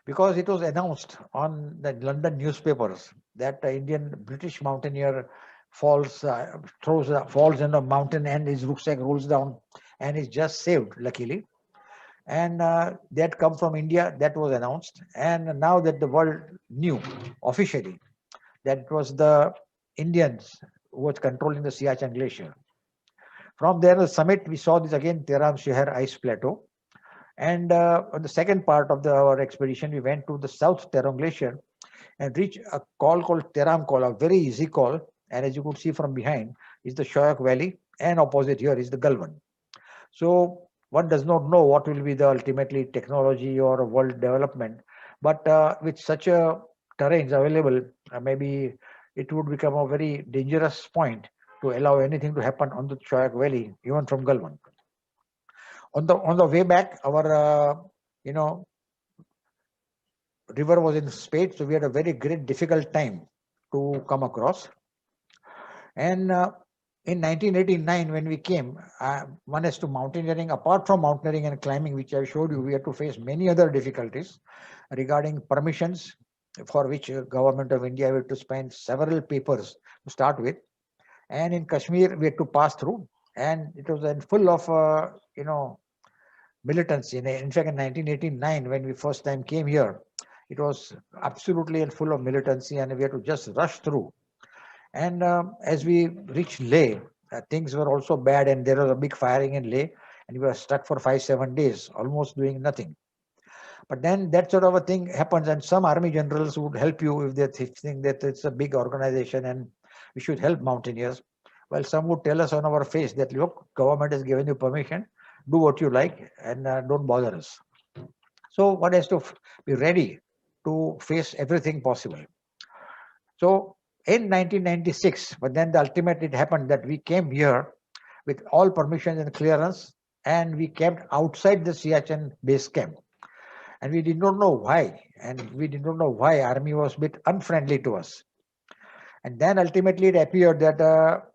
because it was announced on the London newspapers that the Indian British mountaineer falls in a mountain and his rucksack rolls down and is just saved, luckily. And that come from India, that was announced. And now that the world knew officially that it was the Indians who was controlling the Siachen Glacier. From there, the summit, we saw this again, Teram Shehar Ice Plateau. And on the second part of our expedition, we went to the South Terong Glacier and reached a call called Teram Call, a very easy call. And as you could see from behind is the Shoyak Valley, and opposite here is the Galwan. So one does not know what will be the ultimately technology or world development, but with such a terrains available, maybe it would become a very dangerous point to allow anything to happen on the Shoyak Valley, even from Galwan. On the way back, our river was in spate, so we had a very great difficult time to come across. And in 1989, when we came, one as to mountaineering, apart from mountaineering and climbing, which I showed you, we had to face many other difficulties regarding permissions, for which government of India had to spend several papers to start with. And in Kashmir, we had to pass through. And it was then full of, militants. In fact, in 1989, when we first time came here, it was absolutely full of militancy, and we had to just rush through. And as we reached Leh, things were also bad, and there was a big firing in Leh, and we were stuck for 5-7 days, almost doing nothing. But then that sort of a thing happens, and some army generals would help you if they think that it's a big organization and we should help mountaineers. Well, some would tell us on our face that, look, government has given you permission, do what you like, and don't bother us. So one has to be ready to face everything possible. So in 1996, but then the ultimate it happened that we came here with all permissions and clearance, and we kept outside the Siachen base camp. And we did not know why. And we did not know why army was a bit unfriendly to us. And then ultimately it appeared that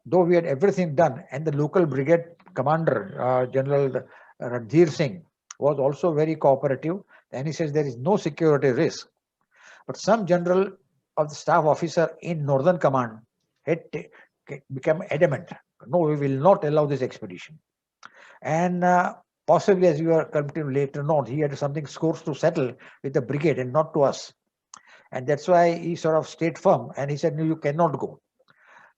though we had everything done, and the local brigade commander, General Ranveer Singh, was also very cooperative, and he says there is no security risk. But some general of the staff officer in Northern Command had become adamant. No, we will not allow this expedition. And possibly, as you are coming to later on, he had something scores to settle with the brigade and not to us. And that's why he sort of stayed firm, and he said, no, you cannot go.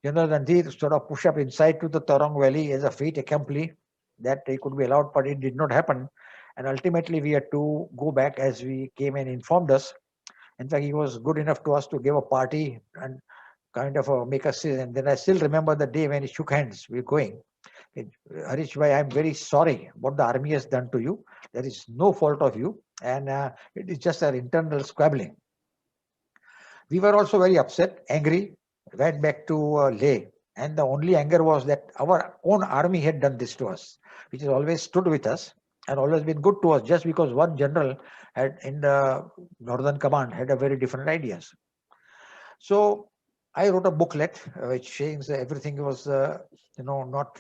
General Ranveer sort of pushed up inside to the Tarong Valley as a fait accompli that he could be allowed, but it did not happen. And ultimately, we had to go back as we came and informed us. In fact, he was good enough to us to give a party and kind of make us sit. And then I still remember the day when he shook hands, we were going. Harish Bhai, I'm very sorry what the army has done to you. There is no fault of you, and it is just our internal squabbling. We were also very upset, angry, went back to Leh, and the only anger was that our own army had done this to us, which has always stood with us and always been good to us, just because one general had in the Northern Command had a very different ideas. So I wrote a booklet which says everything was, not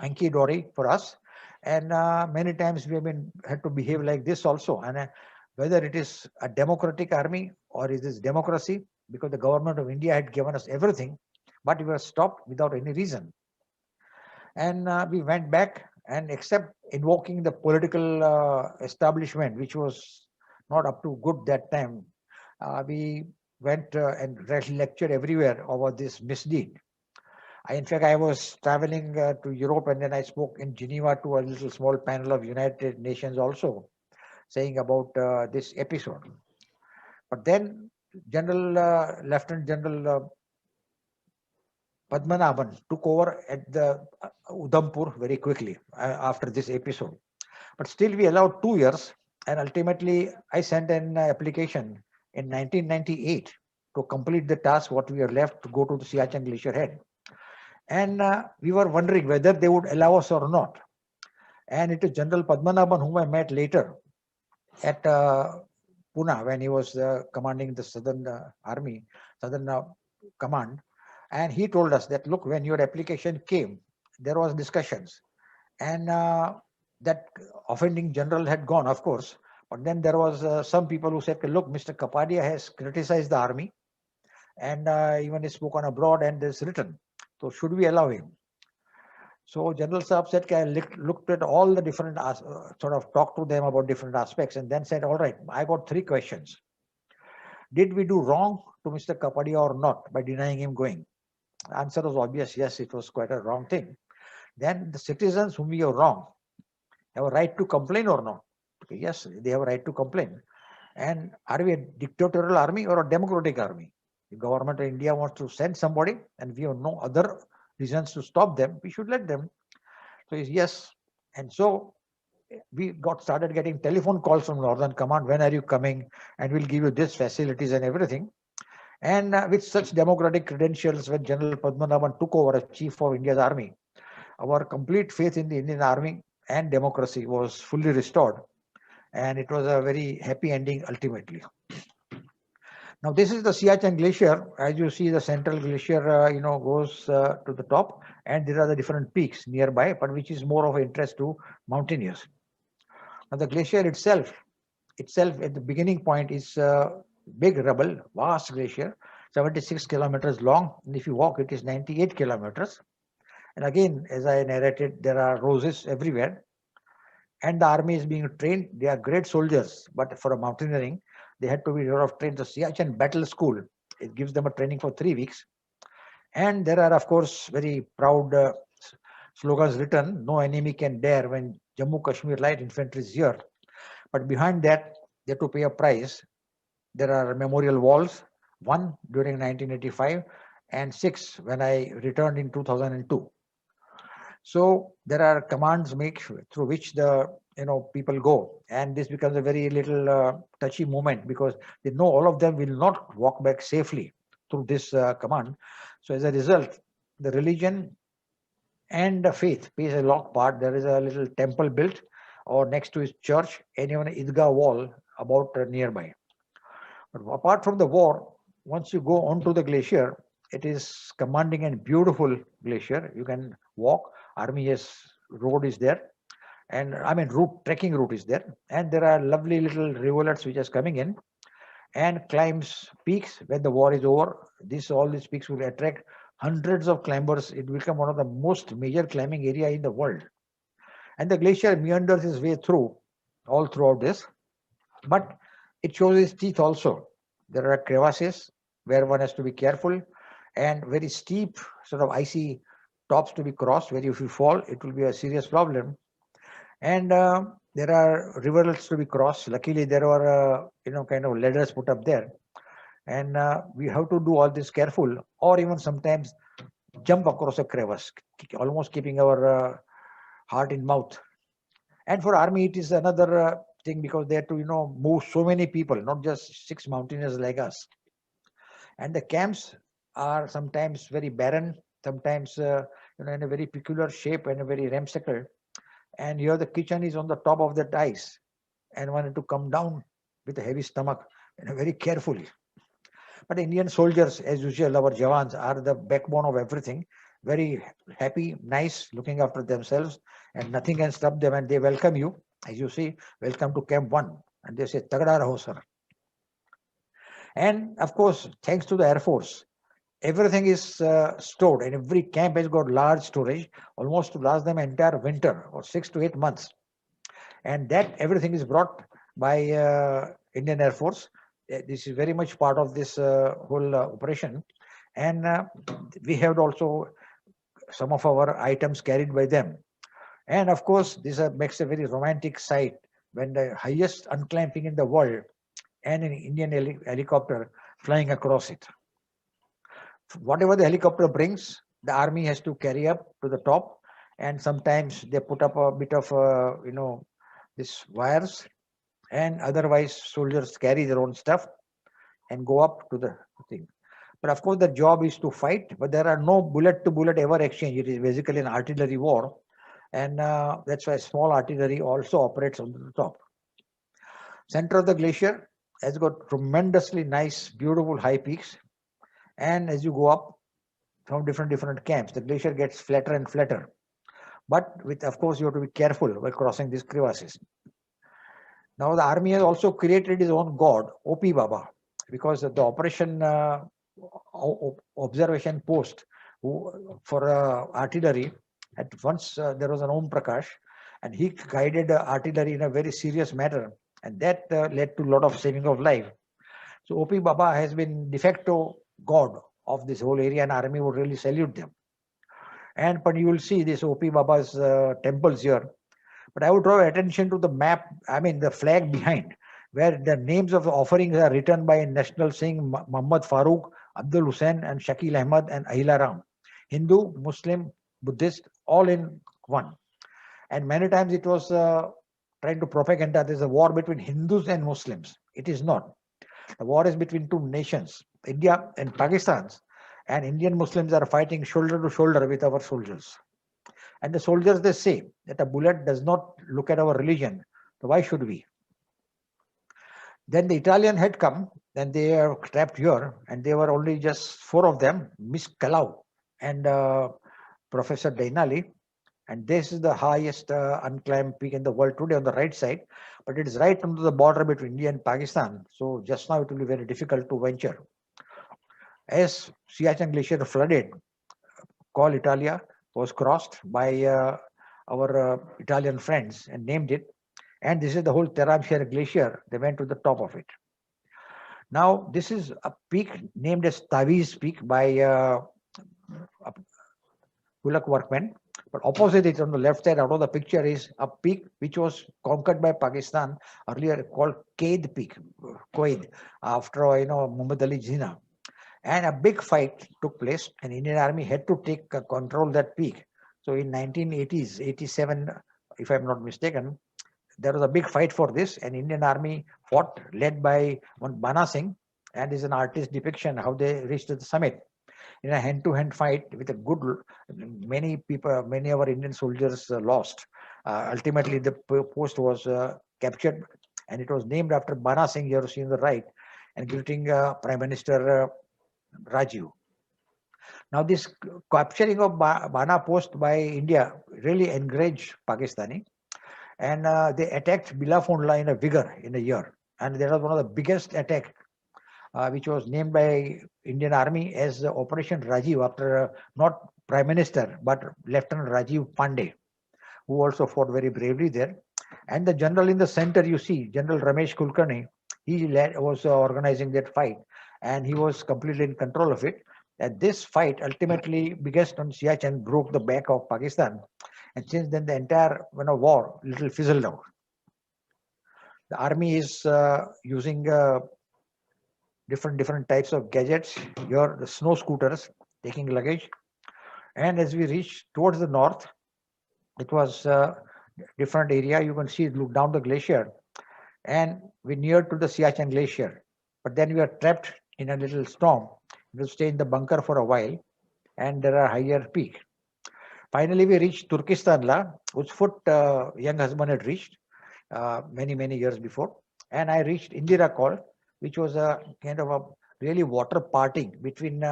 hanky-dory for us. And many times we have had to behave like this also. And whether it is a democratic army or is this democracy, because the government of India had given us everything, but we were stopped without any reason. And we went back, and except invoking the political establishment, which was not up to good that time, we went and lectured everywhere over this misdeed. In fact, I was traveling to Europe, and then I spoke in Geneva to a little small panel of United Nations also, saying about this episode. But then Lieutenant General Padmanabhan took over at the Udhampur very quickly after this episode. But still we allowed 2 years, and ultimately I sent an application in 1998 to complete the task what we were left to go to the Siachen Glacier head. And we were wondering whether they would allow us or not. And it is General Padmanabhan, whom I met later at Pune when he was commanding the Southern Army, Southern Command. And he told us that, look, when your application came, there was discussions. And that offending general had gone, of course. But then there was some people who said, look, Mr. Kapadia has criticized the army, and even he spoken abroad and is written. So should we allow him? So General Saab said, I looked at all the different, sort of talked to them about different aspects, and then said, all right, I got 3 questions. Did we do wrong to Mr. Kapadia or not by denying him going? The answer was obvious, yes, it was quite a wrong thing. Then the citizens whom we are wrong have a right to complain or not? Okay, yes, they have a right to complain. And are we a dictatorial army or a democratic army? The government of India wants to send somebody, and we have no other reasons to stop them, we should let them. So yes. And so we started getting telephone calls from Northern Command, when are you coming, and we'll give you this facilities and everything. And with such democratic credentials, when General Padmanabhan took over as Chief of India's Army, our complete faith in the Indian Army and democracy was fully restored. And it was a very happy ending ultimately. Now this is the Siachen Glacier. As you see, the central glacier, goes to the top, and there are the different peaks nearby, but which is more of interest to mountaineers. Now the glacier itself at the beginning point is big rubble, vast glacier, 76 kilometers long, and if you walk, it is 98 kilometers. And again, as I narrated, there are roses everywhere, and the army is being trained. They are great soldiers, but for a mountaineering, they had to be trained. The Siachen Battle School, it gives them a training for 3 weeks. And there are, of course, very proud slogans written, "No enemy can dare when Jammu Kashmir Light Infantry is here." But behind that, they have to pay a price. There are memorial walls, one during 1985 and 6 when I returned in 2002. So there are commands make through which the people go, and this becomes a very little touchy moment because they know all of them will not walk back safely through this command. So as a result, the religion and the faith plays a lot part. There is a little temple built or next to his church, and even an Idgah wall about nearby. But apart from the war, once you go onto the glacier, it is commanding and beautiful glacier. You can walk. Army's road is there, and I mean trekking route is there, and there are lovely little rivulets which is coming in, and climbs peaks when the war is over. All these peaks will attract hundreds of climbers. It will become one of the most major climbing area in the world, and the glacier meanders its way through all throughout this, but it shows its teeth also. There are crevasses where one has to be careful, and very steep sort of icy tops to be crossed, where if you fall, it will be a serious problem. And there are rivers to be crossed. Luckily, there were kind of ladders put up there, and we have to do all this careful, or even sometimes jump across a crevasse, almost keeping our heart in mouth. And for army, it is another thing because they have to move so many people, not just 6 mountaineers like us. And the camps are sometimes very barren, sometimes in a very peculiar shape and a very ramshackle. And here the kitchen is on the top of that ice, and one had to come down with a heavy stomach and very carefully. But Indian soldiers, as usual, our Jawans are the backbone of everything. Very happy, nice, looking after themselves, and nothing can stop them. And they welcome you, as you see, welcome to Camp 1. And they say, "Tagda raho, sir." And of course, thanks to the Air Force, everything is stored, and every camp has got large storage, almost to last them entire winter or 6 to 8 months. And that everything is brought by Indian Air Force. This is very much part of this whole operation. And we have also some of our items carried by them. And of course, this makes a very romantic sight when the highest unclimbing in the world and an Indian helicopter flying across it. Whatever the helicopter brings, the army has to carry up to the top, and sometimes they put up a bit of these wires, and otherwise soldiers carry their own stuff and go up to the thing. But of course, the job is to fight, but there are no bullet to bullet ever exchange. It is basically an artillery war, and that's why small artillery also operates on the top. Center of the glacier has got tremendously nice, beautiful high peaks. And as you go up from different camps, the glacier gets flatter and flatter. But of course, you have to be careful while crossing these crevasses. Now, the army has also created its own god, OP Baba, because the operation observation post for artillery, at once there was an Om Prakash, and he guided artillery in a very serious manner, and that led to a lot of saving of life. So OP Baba has been de facto god of this whole area, and army would really salute them. But you will see this OP Baba's temples here. But I would draw attention to the map, the flag behind, where the names of the offerings are written by National Singh, Muhammad Farooq, Abdul Hussain, and Shakil Ahmad, and Ahila Ram. Hindu, Muslim, Buddhist, all in one. And many times it was trying to propaganda there's a war between Hindus and Muslims. It is not. The war is between two nations, India and Pakistan, and Indian Muslims are fighting shoulder to shoulder with our soldiers. And the soldiers, they say that a bullet does not look at our religion. So why should we? Then the Italian had come Then they are trapped here, and there were only just 4 of them, Miss Kalau and Professor Dainali. And this is the highest unclimbed peak in the world today on the right side, but it is right on the border between India and Pakistan. So just now it will be very difficult to venture. As Siachen Glacier flooded, Col Italia was crossed by our Italian friends and named it. And this is the whole Teramshire Glacier. They went to the top of it. Now, this is a peak named as Taviz Peak by Kulak workmen. But opposite it on the left side out of the picture is a peak which was conquered by Pakistan earlier called Qaid Peak, Qaid, after Muhammad Ali Jinnah. And a big fight took place, and Indian Army had to take control that peak. So in 1980s, 87, if I'm not mistaken, there was a big fight for this, and Indian Army fought, led by one Bana Singh, and is an artist depiction how they reached the summit in a hand-to-hand fight with a good. Many people, many of our Indian soldiers lost. Ultimately, the post was captured, and it was named after Bana Singh. You have seen the right, and greeting Prime Minister Rajiv. Now, this capturing of Bana post by India really encouraged Pakistani, and they attacked Bilafondla in a vigor in a year, and that was one of the biggest attack, which was named by Indian Army as Operation Rajiv after not Prime Minister but Lieutenant Rajiv Pandey, who also fought very bravely there. And the general in the center, you see, General Ramesh Kulkarni, he was organizing that fight, and he was completely in control of it. And this fight ultimately biggest on Siachen broke the back of Pakistan, and since then the entire war little fizzled out. The army is using different types of gadgets. Here, the snow scooters taking luggage, and as we reach towards the north, it was different area. You can see, look down the glacier, and we near to the Siachen Glacier. But then we are trapped in a little storm. We'll stay in the bunker for a while, and there are higher peak. Finally, we reached Turkistanla, whose foot young husband had reached many years before. And I reached Indira Col, which was a kind of a really water parting between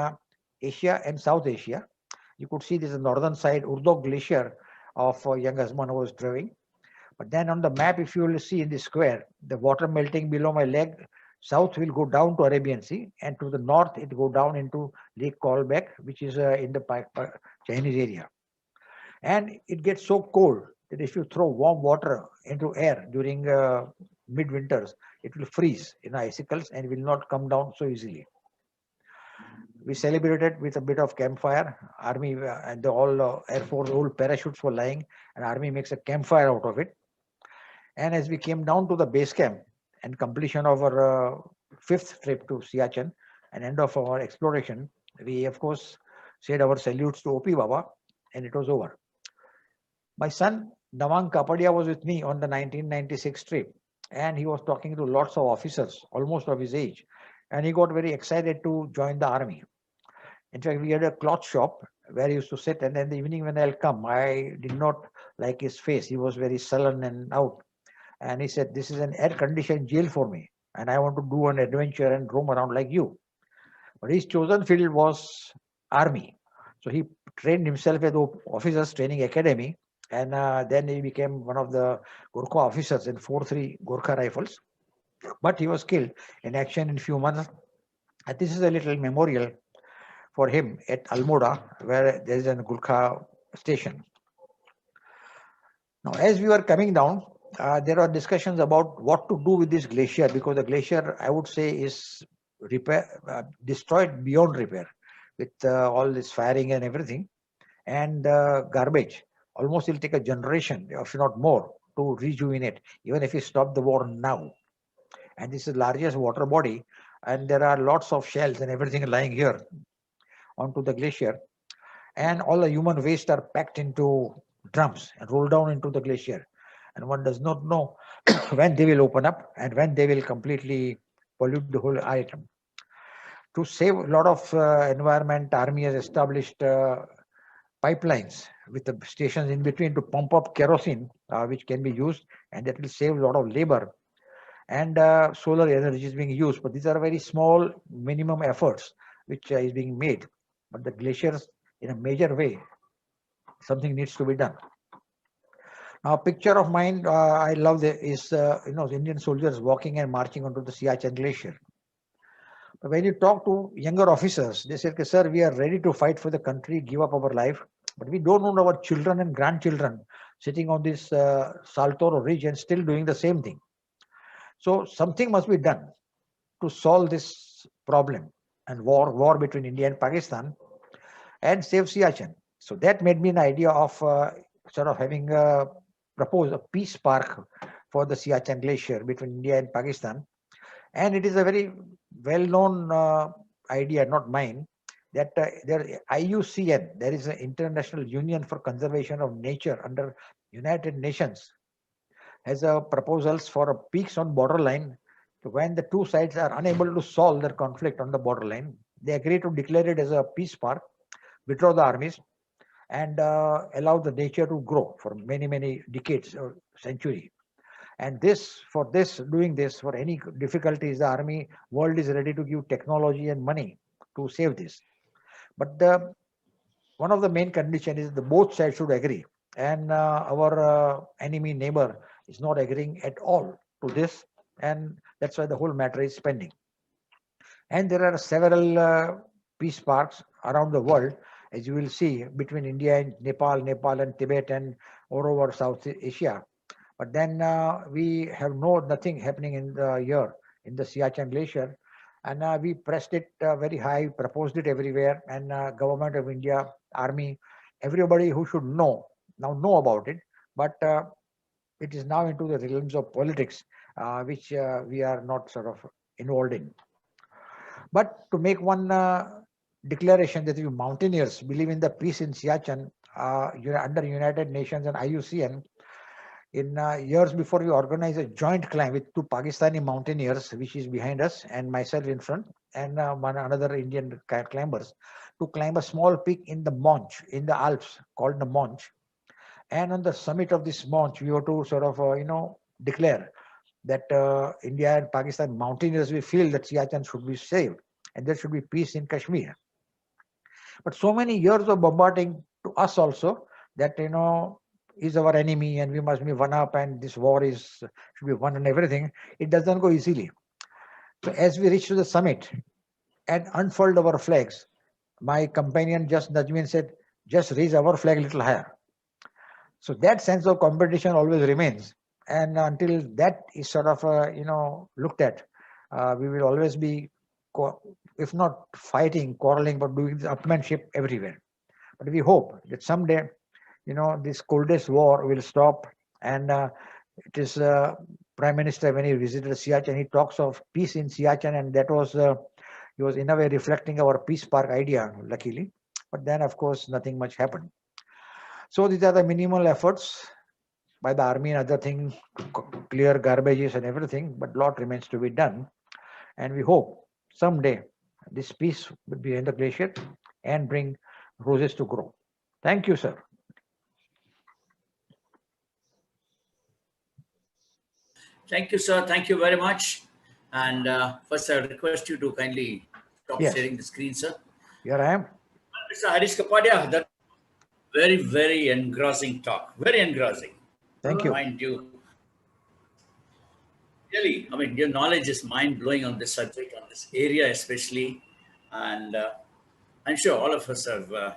Asia and South Asia. You could see this is the northern side, Urdog Glacier of young husband was driving. But then on the map, if you will see in the square, the water melting below my leg, south will go down to Arabian Sea, and to the north it go down into Lake Kolbek, which is in the Chinese area. And it gets so cold that if you throw warm water into air during midwinters, it will freeze in icicles and will not come down so easily. We celebrated with a bit of campfire. Army and the all Air Force old parachutes were lying, and Army makes a campfire out of it. And as we came down to the base camp and completion of our 5th trip to Siachen and end of our exploration, we of course said our salutes to OP Baba, and it was over. My son Nawang Kapadia was with me on the 1996 trip, and he was talking to lots of officers, almost of his age, and he got very excited to join the army. In fact, we had a cloth shop where he used to sit, and in the evening when I'll come, I did not like his face. He was very sullen and out. And he said, "This is an air-conditioned jail for me, and I want to do an adventure and roam around like you." But his chosen field was army. So he trained himself at the Officers Training Academy, and then he became one of the Gorkha officers in 4-3 Gorkha Rifles. But he was killed in action in few months. And this is a little memorial for him at Almoda, where there is a Gorkha station. Now, as we were coming down, there are discussions about what to do with this glacier, because the glacier, I would say, is destroyed beyond repair with all this firing and everything, and garbage. Almost it'll take a generation, if not more, to rejuvenate, even if we stop the war now. And this is the largest water body, and there are lots of shells and everything lying here onto the glacier, and all the human waste are packed into drums and rolled down into the glacier. And one does not know when they will open up and when they will completely pollute the whole item. To save a lot of environment, Army has established pipelines with the stations in between to pump up kerosene, which can be used, and that will save a lot of labor. and solar energy is being used. But these are very small minimum efforts which is being made. But the glaciers, in a major way, something needs to be done. Now, a picture of mine I love is Indian soldiers walking and marching onto the Siachen Glacier. But when you talk to younger officers, they say, "Sir, we are ready to fight for the country, give up our life, but we don't want our children and grandchildren sitting on this Saltoro ridge and still doing the same thing." So something must be done to solve this problem and war between India and Pakistan and save Siachen. So that made me an idea of sort of having proposed a peace park for the Siachen Glacier between India and Pakistan. And it is a very well-known idea, not mine, that there IUCN, there is an International Union for Conservation of Nature under United Nations, has proposals for a peace on borderline. So when the two sides are unable to solve their conflict on the borderline, they agree to declare it as a peace park, withdraw the armies, and allow the nature to grow for many, many decades or century. And doing this, for any difficulties, the army world is ready to give technology and money to save this. But one of the main conditions is the both sides should agree. And our enemy neighbor is not agreeing at all to this. And that's why the whole matter is pending. And there are several peace parks around the world, as you will see, between India and Nepal and Tibet, and all over South Asia. But then we have nothing happening in the year in the Siachen Glacier, and we pressed it very high, proposed it everywhere, and government of India, army, everybody who should know about it. But it is now into the realms of politics, which we are not sort of involved in. But to make one declaration that we mountaineers believe in the peace in Siachen under United Nations and IUCN, in years before, we organized a joint climb with two Pakistani mountaineers, which is behind us, and myself in front, and another Indian climbers, to climb a small peak in the Monch, in the Alps, called the Monch. And on the summit of this Monch, we were to sort of, declare that India and Pakistan mountaineers, we feel that Siachen should be saved and there should be peace in Kashmir. But so many years of bombarding to us also that, is our enemy and we must be one up and this war should be won and everything. It doesn't go easily. So as we reach to the summit and unfurled our flags, my companion just nudged me and said, "Just raise our flag a little higher." So that sense of competition always remains. And until that is sort of, looked at, we will always be, if not fighting, quarreling, but doing the upmanship everywhere. But we hope that someday, this coldest war will stop. And it is Prime Minister, when he visited Siachen, he talks of peace in Siachen, and that was, he was in a way reflecting our peace park idea, luckily. But then, of course, nothing much happened. So these are the minimal efforts by the army and other things to clear garbages and everything, but a lot remains to be done. And we hope someday this peace will be in the glacier and bring roses to grow. Thank you, sir. Thank you, sir. Thank you very much. And first, I request you to kindly stop sharing the screen, sir. Here I am. Mr. Harish Kapadia, that very, very engrossing talk. Very engrossing. Thank you. Mind you. Really, I mean, your knowledge is mind-blowing on this subject, on this area especially. And I'm sure all of us have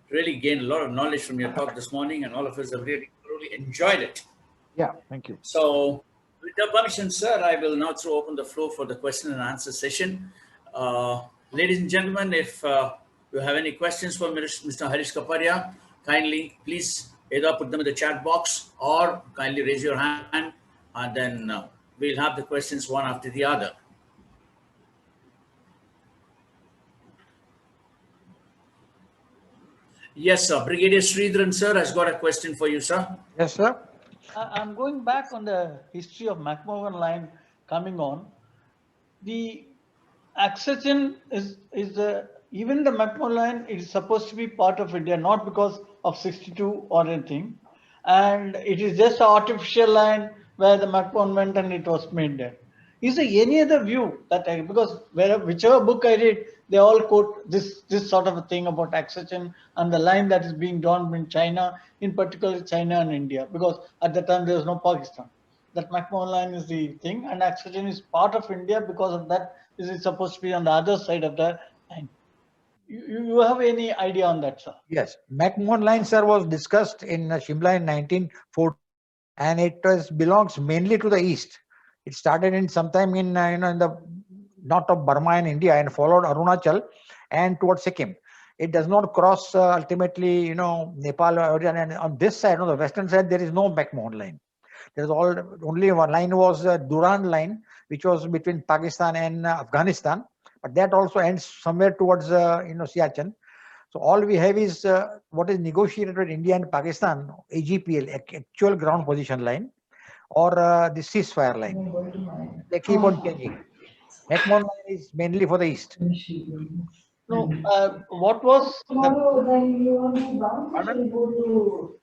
really gained a lot of knowledge from your talk this morning, and all of us have really thoroughly enjoyed it. Yeah, thank you. So, with your permission, sir, I will now open the floor for the question and answer session. Ladies and gentlemen, if you have any questions for Mr. Harish Kapadia, kindly please either put them in the chat box or kindly raise your hand, and then we'll have the questions one after the other. Yes, sir. Brigadier Sridharan, sir, has got a question for you, sir. Yes, sir. I'm going back on the history of McMahon line coming on. The accession is even the McMahon line is supposed to be part of India, not because of 62 or anything. And it is just an artificial line where the McMahon went and it was made there. Is there any other view that because whichever book I read, they all quote this sort of a thing about accession and the line that is being drawn between China, in particular China and India, because at the time there was no Pakistan. That McMahon line is the thing, and accession is part of India because of that. This is supposed to be on the other side of the line. You have any idea on that, sir? Yes, McMahon line, sir, was discussed in Shimla in 1940, and it belongs mainly to the east. It started in sometime in in the north of Burma in India and followed Arunachal and towards Sikkim. It does not cross ultimately Nepal and on this side, on the western side, there is no McMahon line. There is only one line was Durand line, which was between Pakistan and Afghanistan, but that also ends somewhere towards Siachen. So all we have is what is negotiated with India and Pakistan, AGPL, actual ground position line, or the ceasefire line. They keep on changing. McMahon line is mainly for the east. No, what was the Tomorrow, then you want to bounce, Pardon? you go to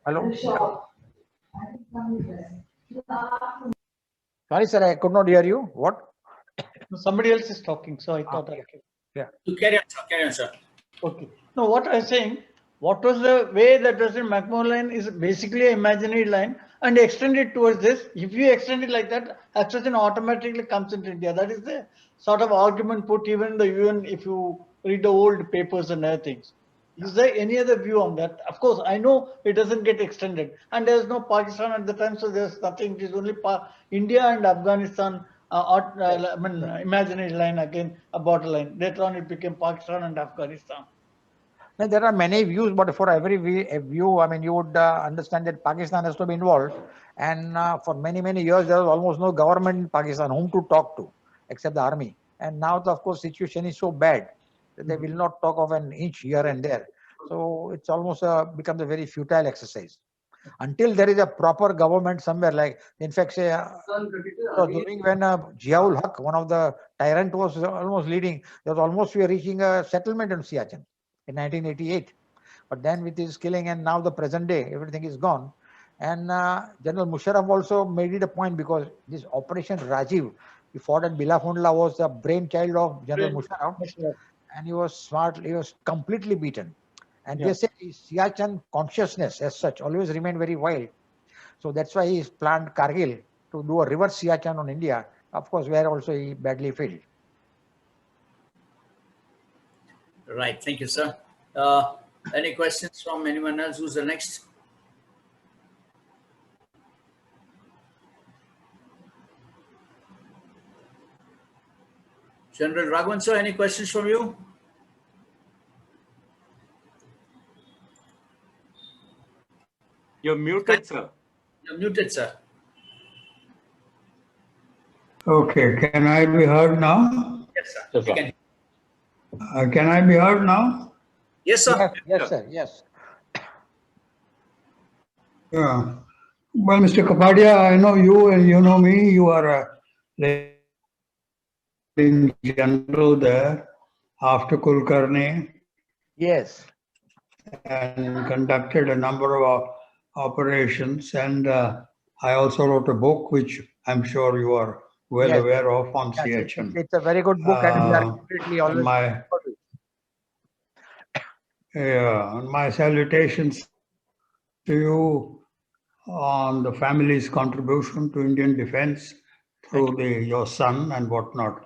Hello? the shop. Sorry, sir, I could not hear you. What? somebody else is talking, so I thought yeah. okay. Yeah. To carry on, sir. Okay. No, what I'm saying, what was the way that President McMahon line is basically an imaginary line and extend it towards this. If you extend it like that, accession automatically comes into India. That is the sort of argument put even in the UN if you read the old papers and other things. Is there any other view on that? Of course, I know it doesn't get extended, and there's no Pakistan at the time, so there's nothing. It is only India and Afghanistan. Imaginary line again, a borderline. Later on, it became Pakistan and Afghanistan. Now, there are many views, but for every view, I mean, you would understand that Pakistan has to be involved. And for many, many years, there was almost no government in Pakistan whom to talk to, except the army. And now, of course, situation is so bad that they will not talk of an inch here and there. So it's almost becomes a very futile exercise. Until there is a proper government somewhere, like, in fact, say, so during when Ziaul Haq, one of the tyrant, was almost leading, there was almost we are reaching a settlement in Siachen in 1988. But then with his killing and now the present day, everything is gone. And General Musharraf also made it a point because this Operation Rajiv, he fought at Bilafundla, was the brainchild of General Musharraf. And he was smart, he was completely beaten. And they say Siachen consciousness as such always remained very wild. So that's why he planned Kargil to do a reverse Siachen on India, of course, where also he badly failed. Right. Thank you, sir. Any questions from anyone else? Who's the next? General Raghavan, sir, any questions from you? You're muted, sir. You're muted, sir. Okay, can I be heard now? Yes, sir. Yes, You sir. can. Can I be heard now? Yes, sir. Yes, sir. Yes. Yeah. Well, Mr. Kapadia, I know you and you know me. You are a general there after Kulkarni Yes. and conducted a number of operations. And I also wrote a book, which I'm sure you are well Yes. aware of, on Yes, Siachen. it's a very good book, and we are completely always. My salutations to you on the family's contribution to Indian defense through your son and whatnot.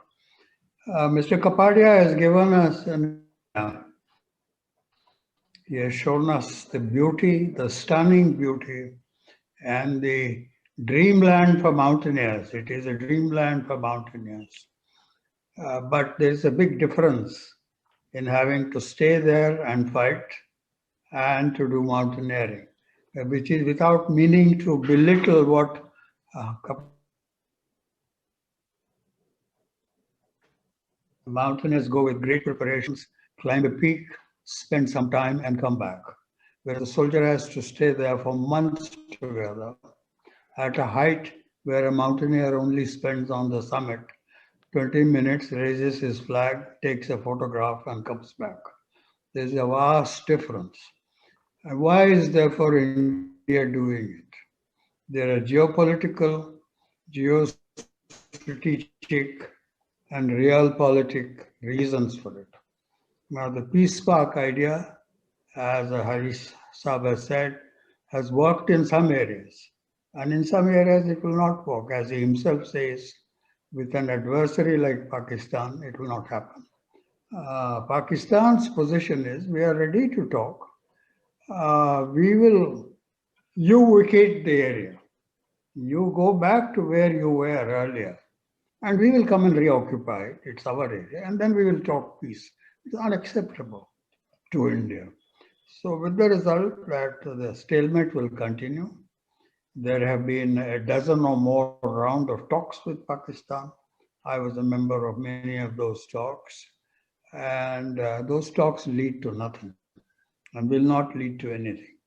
Mr. Kapadia has given us, he has shown us the beauty, the stunning beauty, and the dreamland for mountaineers. It is a dreamland for mountaineers. But there's a big difference in having to stay there and fight and to do mountaineering, which is without meaning to belittle what mountaineers go with great preparations, climb a peak, spend some time and come back. Where the soldier has to stay there for months together at a height where a mountaineer only spends on the summit 20 minutes, raises his flag, takes a photograph and comes back. There's a vast difference. And why is therefore India doing it? There are geopolitical, geostrategic strategic and realpolitik reasons for it. Now, the peace spark idea, as Harish Saab has said, has worked in some areas. And in some areas, it will not work. As he himself says, with an adversary like Pakistan, it will not happen. Pakistan's position is, we are ready to talk. You vacate the area. You go back to where you were earlier. And we will come and reoccupy it. It's our area. And then we will talk peace. It's unacceptable to India. So with the result that the stalemate will continue, there have been a dozen or more rounds of talks with Pakistan. I was a member of many of those talks. And those talks lead to nothing and will not lead to anything.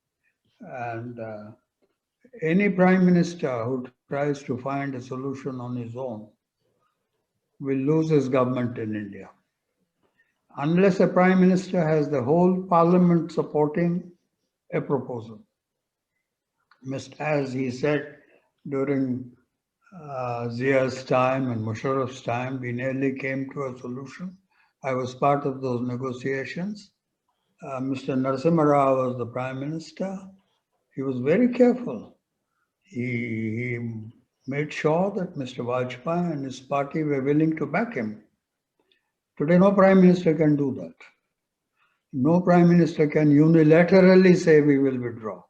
And any prime minister who tries to find a solution on his own will lose his government in India. Unless a prime minister has the whole parliament supporting a proposal. As he said during Zia's time and Musharraf's time, we nearly came to a solution. I was part of those negotiations. Mr. Narasimha Rao was the prime minister. He was very careful. He made sure that Mr. Vajpayee and his party were willing to back him. Today, no prime minister can do that. No prime minister can unilaterally say we will withdraw.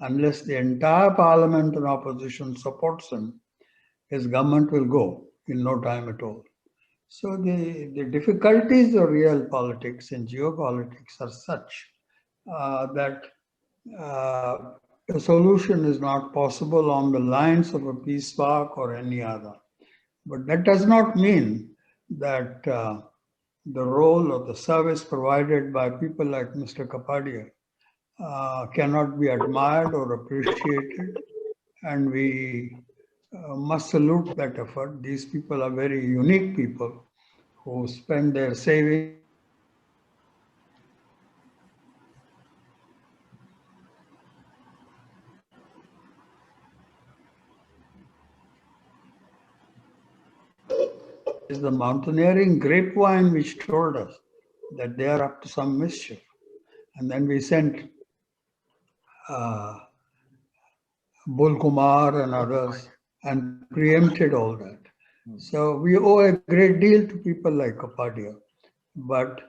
Unless the entire parliament and opposition supports him, his government will go in no time at all. So the difficulties of real politics and geopolitics are such that a solution is not possible on the lines of a peace spark or any other. But that does not mean that the role of the service provided by people like Mr. Kapadia cannot be admired or appreciated. And we must salute that effort. These people are very unique people who spend their savings is the mountaineering grapevine which told us that they are up to some mischief. And then we sent Bul Kumar and others and preempted all that. So we owe a great deal to people like Kapadia. But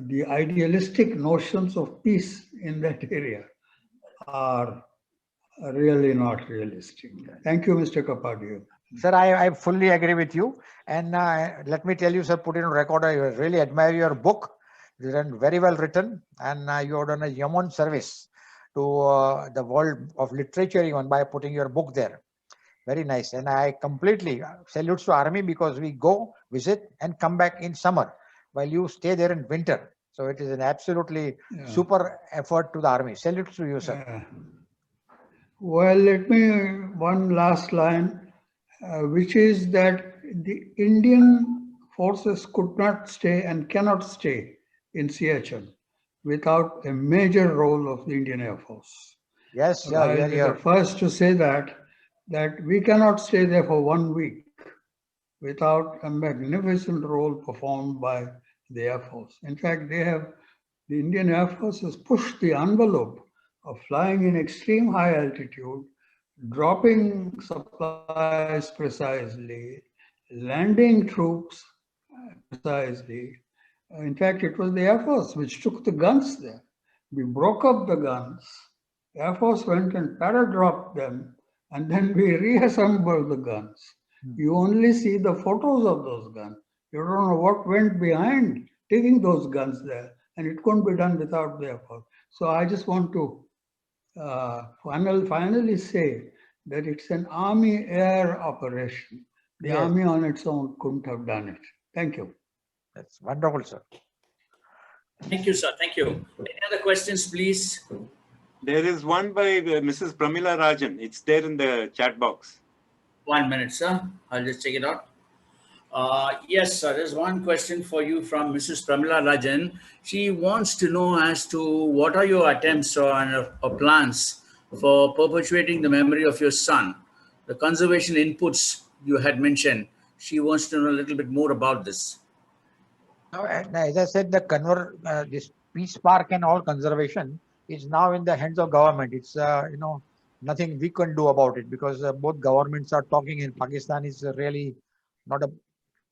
the idealistic notions of peace in that area are really not realistic. Thank you, Mr. Kapadia. Sir, I fully agree with you. And let me tell you, sir, put it on record, I really admire your book. It's very well written, and you have done a yeoman service to the world of literature even by putting your book there. Very nice. And I completely salutes to Army because we go, visit, and come back in summer while you stay there in winter. So it is an absolutely super effort to the Army. Salutes to you, sir. Well, let me, one last line, which is that the Indian forces could not stay and cannot stay in Siachen without a major role of the Indian Air Force. Yes, I am the first to say that we cannot stay there for 1 week without a magnificent role performed by the Air Force. In fact, the Indian Air Force has pushed the envelope of flying in extreme high altitude, dropping supplies precisely, landing troops precisely. In fact, it was the Air Force which took the guns there. We broke up the guns. Air Force went and para-dropped them, and then we reassembled the guns. You only see the photos of those guns. You don't know what went behind taking those guns there, and it couldn't be done without the Air Force. So I just want to finally say that it's an Army air operation. The Army on its own couldn't have done it. Thank you. That's wonderful, sir. Thank you, sir. Thank you. Any other questions, please? There is one by Mrs. Pramila Rajan. It's there in the chat box. 1 minute, sir. I'll just check it out. Yes, sir. There's one question for you from Mrs. Pramila Rajan. She wants to know as to what are your attempts or plans for perpetuating the memory of your son, the conservation inputs you had mentioned. She wants to know a little bit more about this. Now, as I said, this peace park and all conservation is now in the hands of government. It's nothing we can do about it, because both governments are talking, and Pakistan is really not a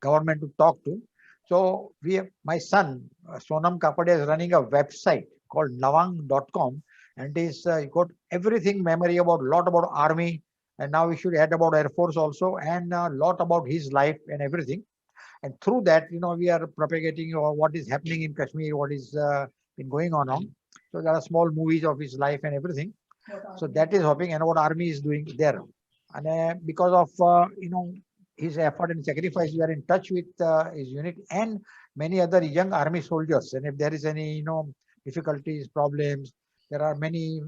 government to talk to. So my son Sonam Kapadia is running a website called nawang.com, and is got everything memory about lot about army, and now we should add about Air Force also, and a lot about his life and everything. And through that, we are propagating what is happening in Kashmir, what is been going on. So there are small movies of his life and everything. So that is hoping, and what army is doing there. And because of his effort and sacrifice, we are in touch with his unit and many other young army soldiers. And if there is any difficulties, problems, there are many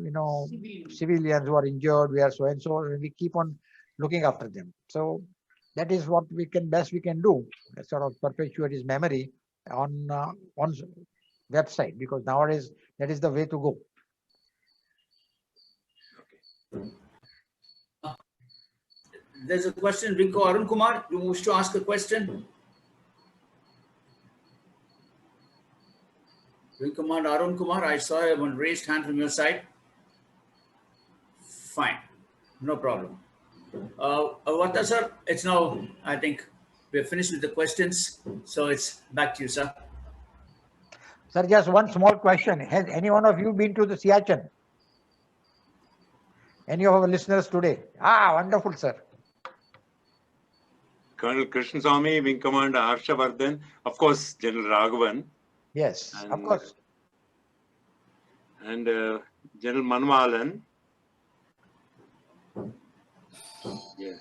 civilians who are injured. We are so and so, and we keep on looking after them. So that is what best we can do, sort of perpetuate his memory on website, because nowadays that is the way to go. There's a question, Vinko Arun Kumar. You wish to ask a question? Vinko Arun Kumar, I saw one raised hand from your side. Fine, no problem. Avata sir, it's now, I think we're finished with the questions. So it's back to you, sir. Sir, just one small question. Has any one of you been to the Siachen? Any of our listeners today? Wonderful, sir. Colonel Krishnaswamy, Wing Commander Harshavardhan, of course, General Raghavan. Yes, of course. And General Manwalan. Yes.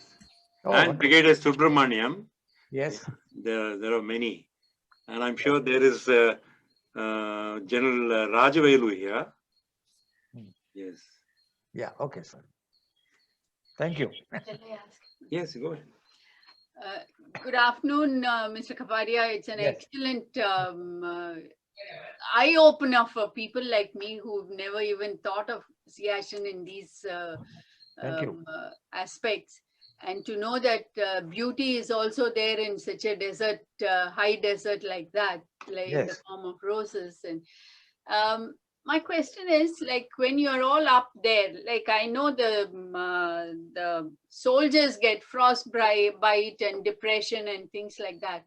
Oh, and Brigadier Subramaniam. Yes. There are many. And I'm sure there is General Rajavelu here. Yes. Yeah, okay, sir. Thank you. Yes, go ahead. Good afternoon, Mr. Kapadia. It's an excellent eye-opener for people like me who've never even thought of Siachen in these aspects. And to know that beauty is also there in such a desert, high desert like that, like in the form of roses. And my question is, like, when you're all up there, like, I know the soldiers get frostbite and depression and things like that.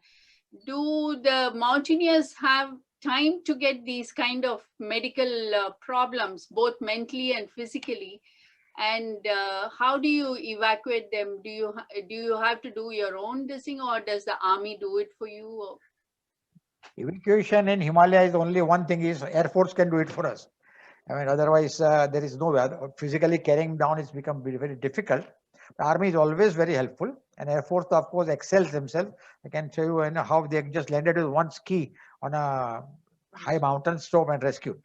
Do the mountaineers have time to get these kind of medical problems, both mentally and physically? And how do you evacuate them? Do you have to do your own thing, or does the army do it for you? Or? Evacuation in Himalaya is only one thing, is Air Force can do it for us. I mean, otherwise there is no way. Physically carrying down it's become very, very difficult. The army is always very helpful, and Air Force of course excels themselves. I can show you how they just landed with one ski on a high mountain slope and rescued.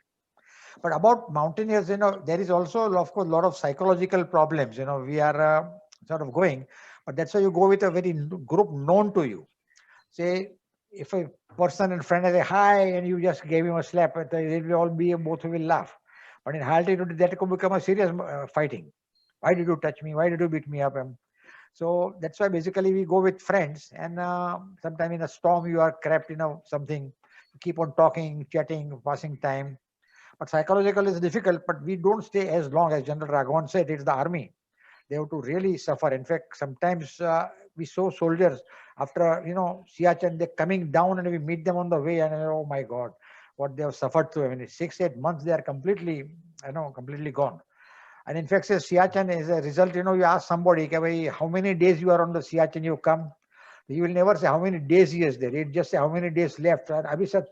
But about mountaineers, there is also of course a lot of psychological problems. We are sort of going, but that's why you go with a very group known to you. Say, if a person and friend say hi and you just gave him a slap, it will all be both will laugh. But in high altitude, that could become a serious fighting. Why did you touch me? Why did you beat me up? So that's why basically we go with friends, and sometime in a storm you are trapped in something. You keep on talking, chatting, passing time. But psychological is difficult, but we don't stay as long as General Raghavan said. It's the army. They have to really suffer. In fact, sometimes we saw soldiers after, Siachen, they're coming down and we meet them on the way, and oh my God, what they have suffered through. I mean, 6-8 months, they are completely, completely gone. And in fact, Siachen is a result, you ask somebody, how many days you are on the Siachen, you come. He will never say how many days he is there. He'll just say how many days left. Abhi said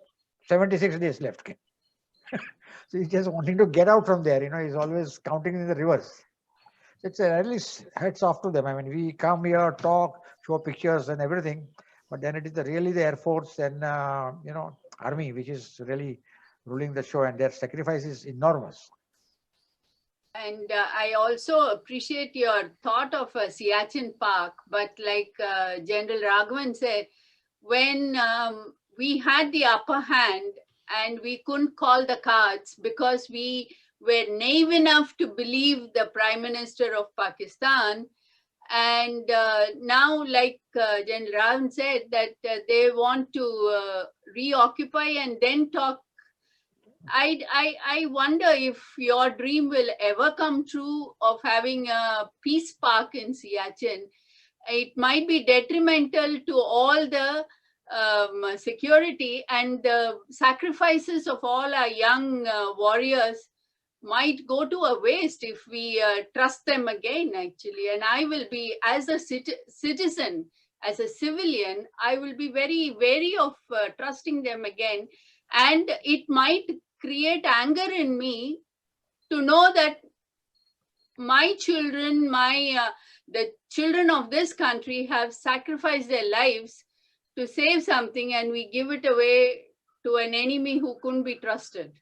76 days left. So he's just wanting to get out from there. He's always counting in the reverse. It's a really heads off to them. I mean, we come here, talk, show pictures and everything, but then it is really the Air Force and Army which is really ruling the show, and their sacrifice is enormous. And I also appreciate your thought of a Siachen Park, but like General Raghavan said, when we had the upper hand and we couldn't call the cards because we were naive enough to believe the Prime Minister of Pakistan, And now, like General Ravan said, that they want to reoccupy and then talk. I wonder if your dream will ever come true of having a peace park in Siachen. It might be detrimental to all the security, and the sacrifices of all our young warriors might go to a waste if we trust them again, actually. And I will be, as a citizen, as a civilian, I will be very wary of trusting them again. And it might create anger in me to know that my children, the children of this country have sacrificed their lives to save something, and we give it away to an enemy who couldn't be trusted.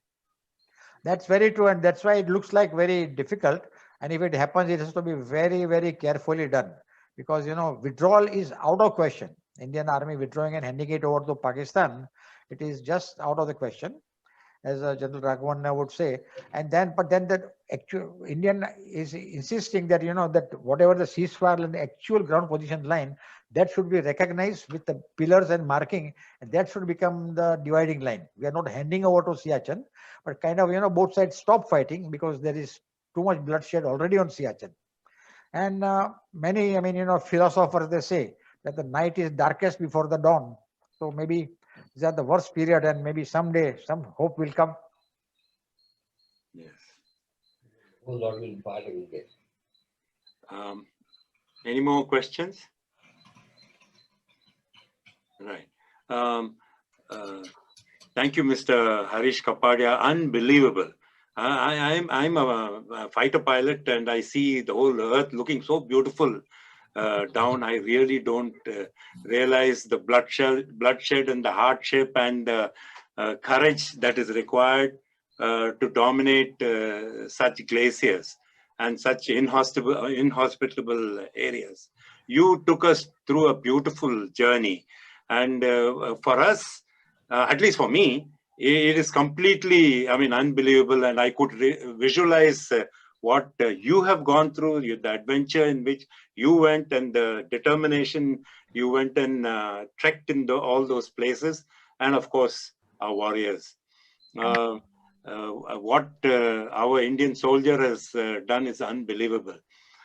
That's very true, and that's why it looks like very difficult. And if it happens, it has to be very, very carefully done, because withdrawal is out of question. Indian Army withdrawing and handing it over to Pakistan, it is just out of the question, as General Raghavan would say. And then, but then the actual Indian is insisting that that whatever the ceasefire and the actual ground position line, that should be recognized with the pillars and marking, and that should become the dividing line. We are not handing over to Siachen, but kind of both sides stop fighting, because there is too much bloodshed already on Siachen. And many, philosophers, they say that the night is darkest before the dawn. So maybe these are the worst period, and maybe someday some hope will come. Yes. Oh Lord, will Father will get. Any more questions? Right. Thank you, Mr. Harish Kapadia. Unbelievable. I'm a fighter pilot, and I see the whole earth looking so beautiful down. I really don't realize the bloodshed and the hardship and the courage that is required to dominate such glaciers and such inhospitable areas. You took us through a beautiful journey, and for us, at least for me, it is completely, unbelievable, and I could visualize what you have gone through, the adventure in which you went, and the determination you went and trekked in all those places, and of course, our warriors. What our Indian soldier has done is unbelievable.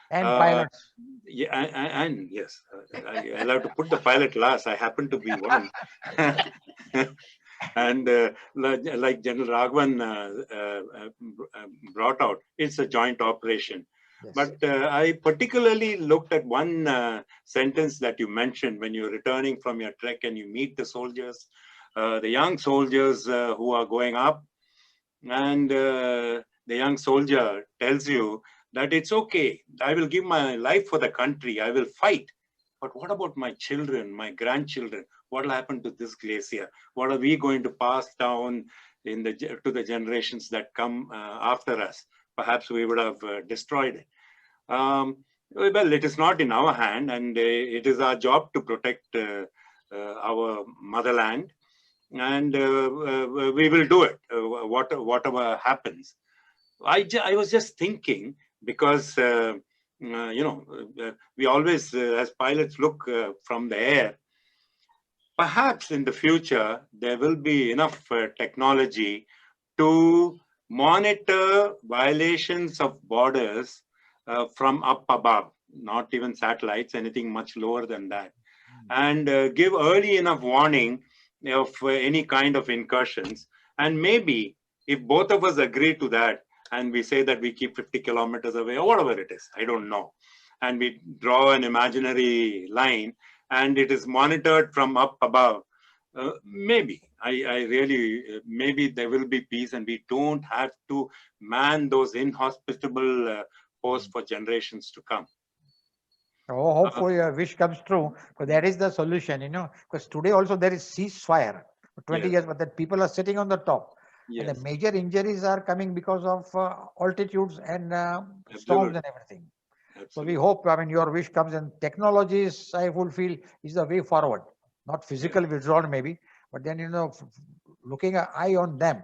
And pilots. Yeah, and yes, I'll have to put the pilot last. I happen to be one. And like General Raghavan brought out, it's a joint operation. Yes. But I particularly looked at one sentence that you mentioned when you're returning from your trek and you meet the soldiers, the young soldiers who are going up, and the young soldier tells you that it's okay, I will give my life for the country, I will fight. But what about my children, my grandchildren? What will happen to this glacier? What are we going to pass down to the generations that come after us? Perhaps we would have destroyed it. Well, it is not in our hand, and it is our job to protect our motherland, and we will do it, whatever happens. I was just thinking, because we always, as pilots, look from the air. Perhaps in the future, there will be enough technology to monitor violations of borders from up above, not even satellites, anything much lower than that, and give early enough warning of any kind of incursions. And maybe if both of us agree to that, and we say that we keep 50 kilometers away, or whatever it is, I don't know, and we draw an imaginary line, and it is monitored from up above, maybe, I really, maybe there will be peace, and we don't have to man those inhospitable posts for generations to come. Oh, hopefully your wish comes true, because that is the solution, because today also there is ceasefire for 20 years, but that people are sitting on the top. Yes. And the major injuries are coming because of altitudes and storms and everything. Absolutely. So we hope, your wish comes, and technologies, I will feel, is the way forward. Not physical withdrawal maybe, but then, looking an eye on them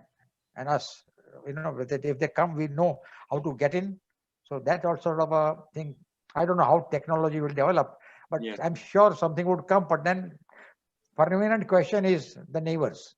and us, if they come, we know how to get in. So that all sort of a thing I don't know how technology will develop, but Yeah. I'm sure something would come. But then permanent question is the neighbors.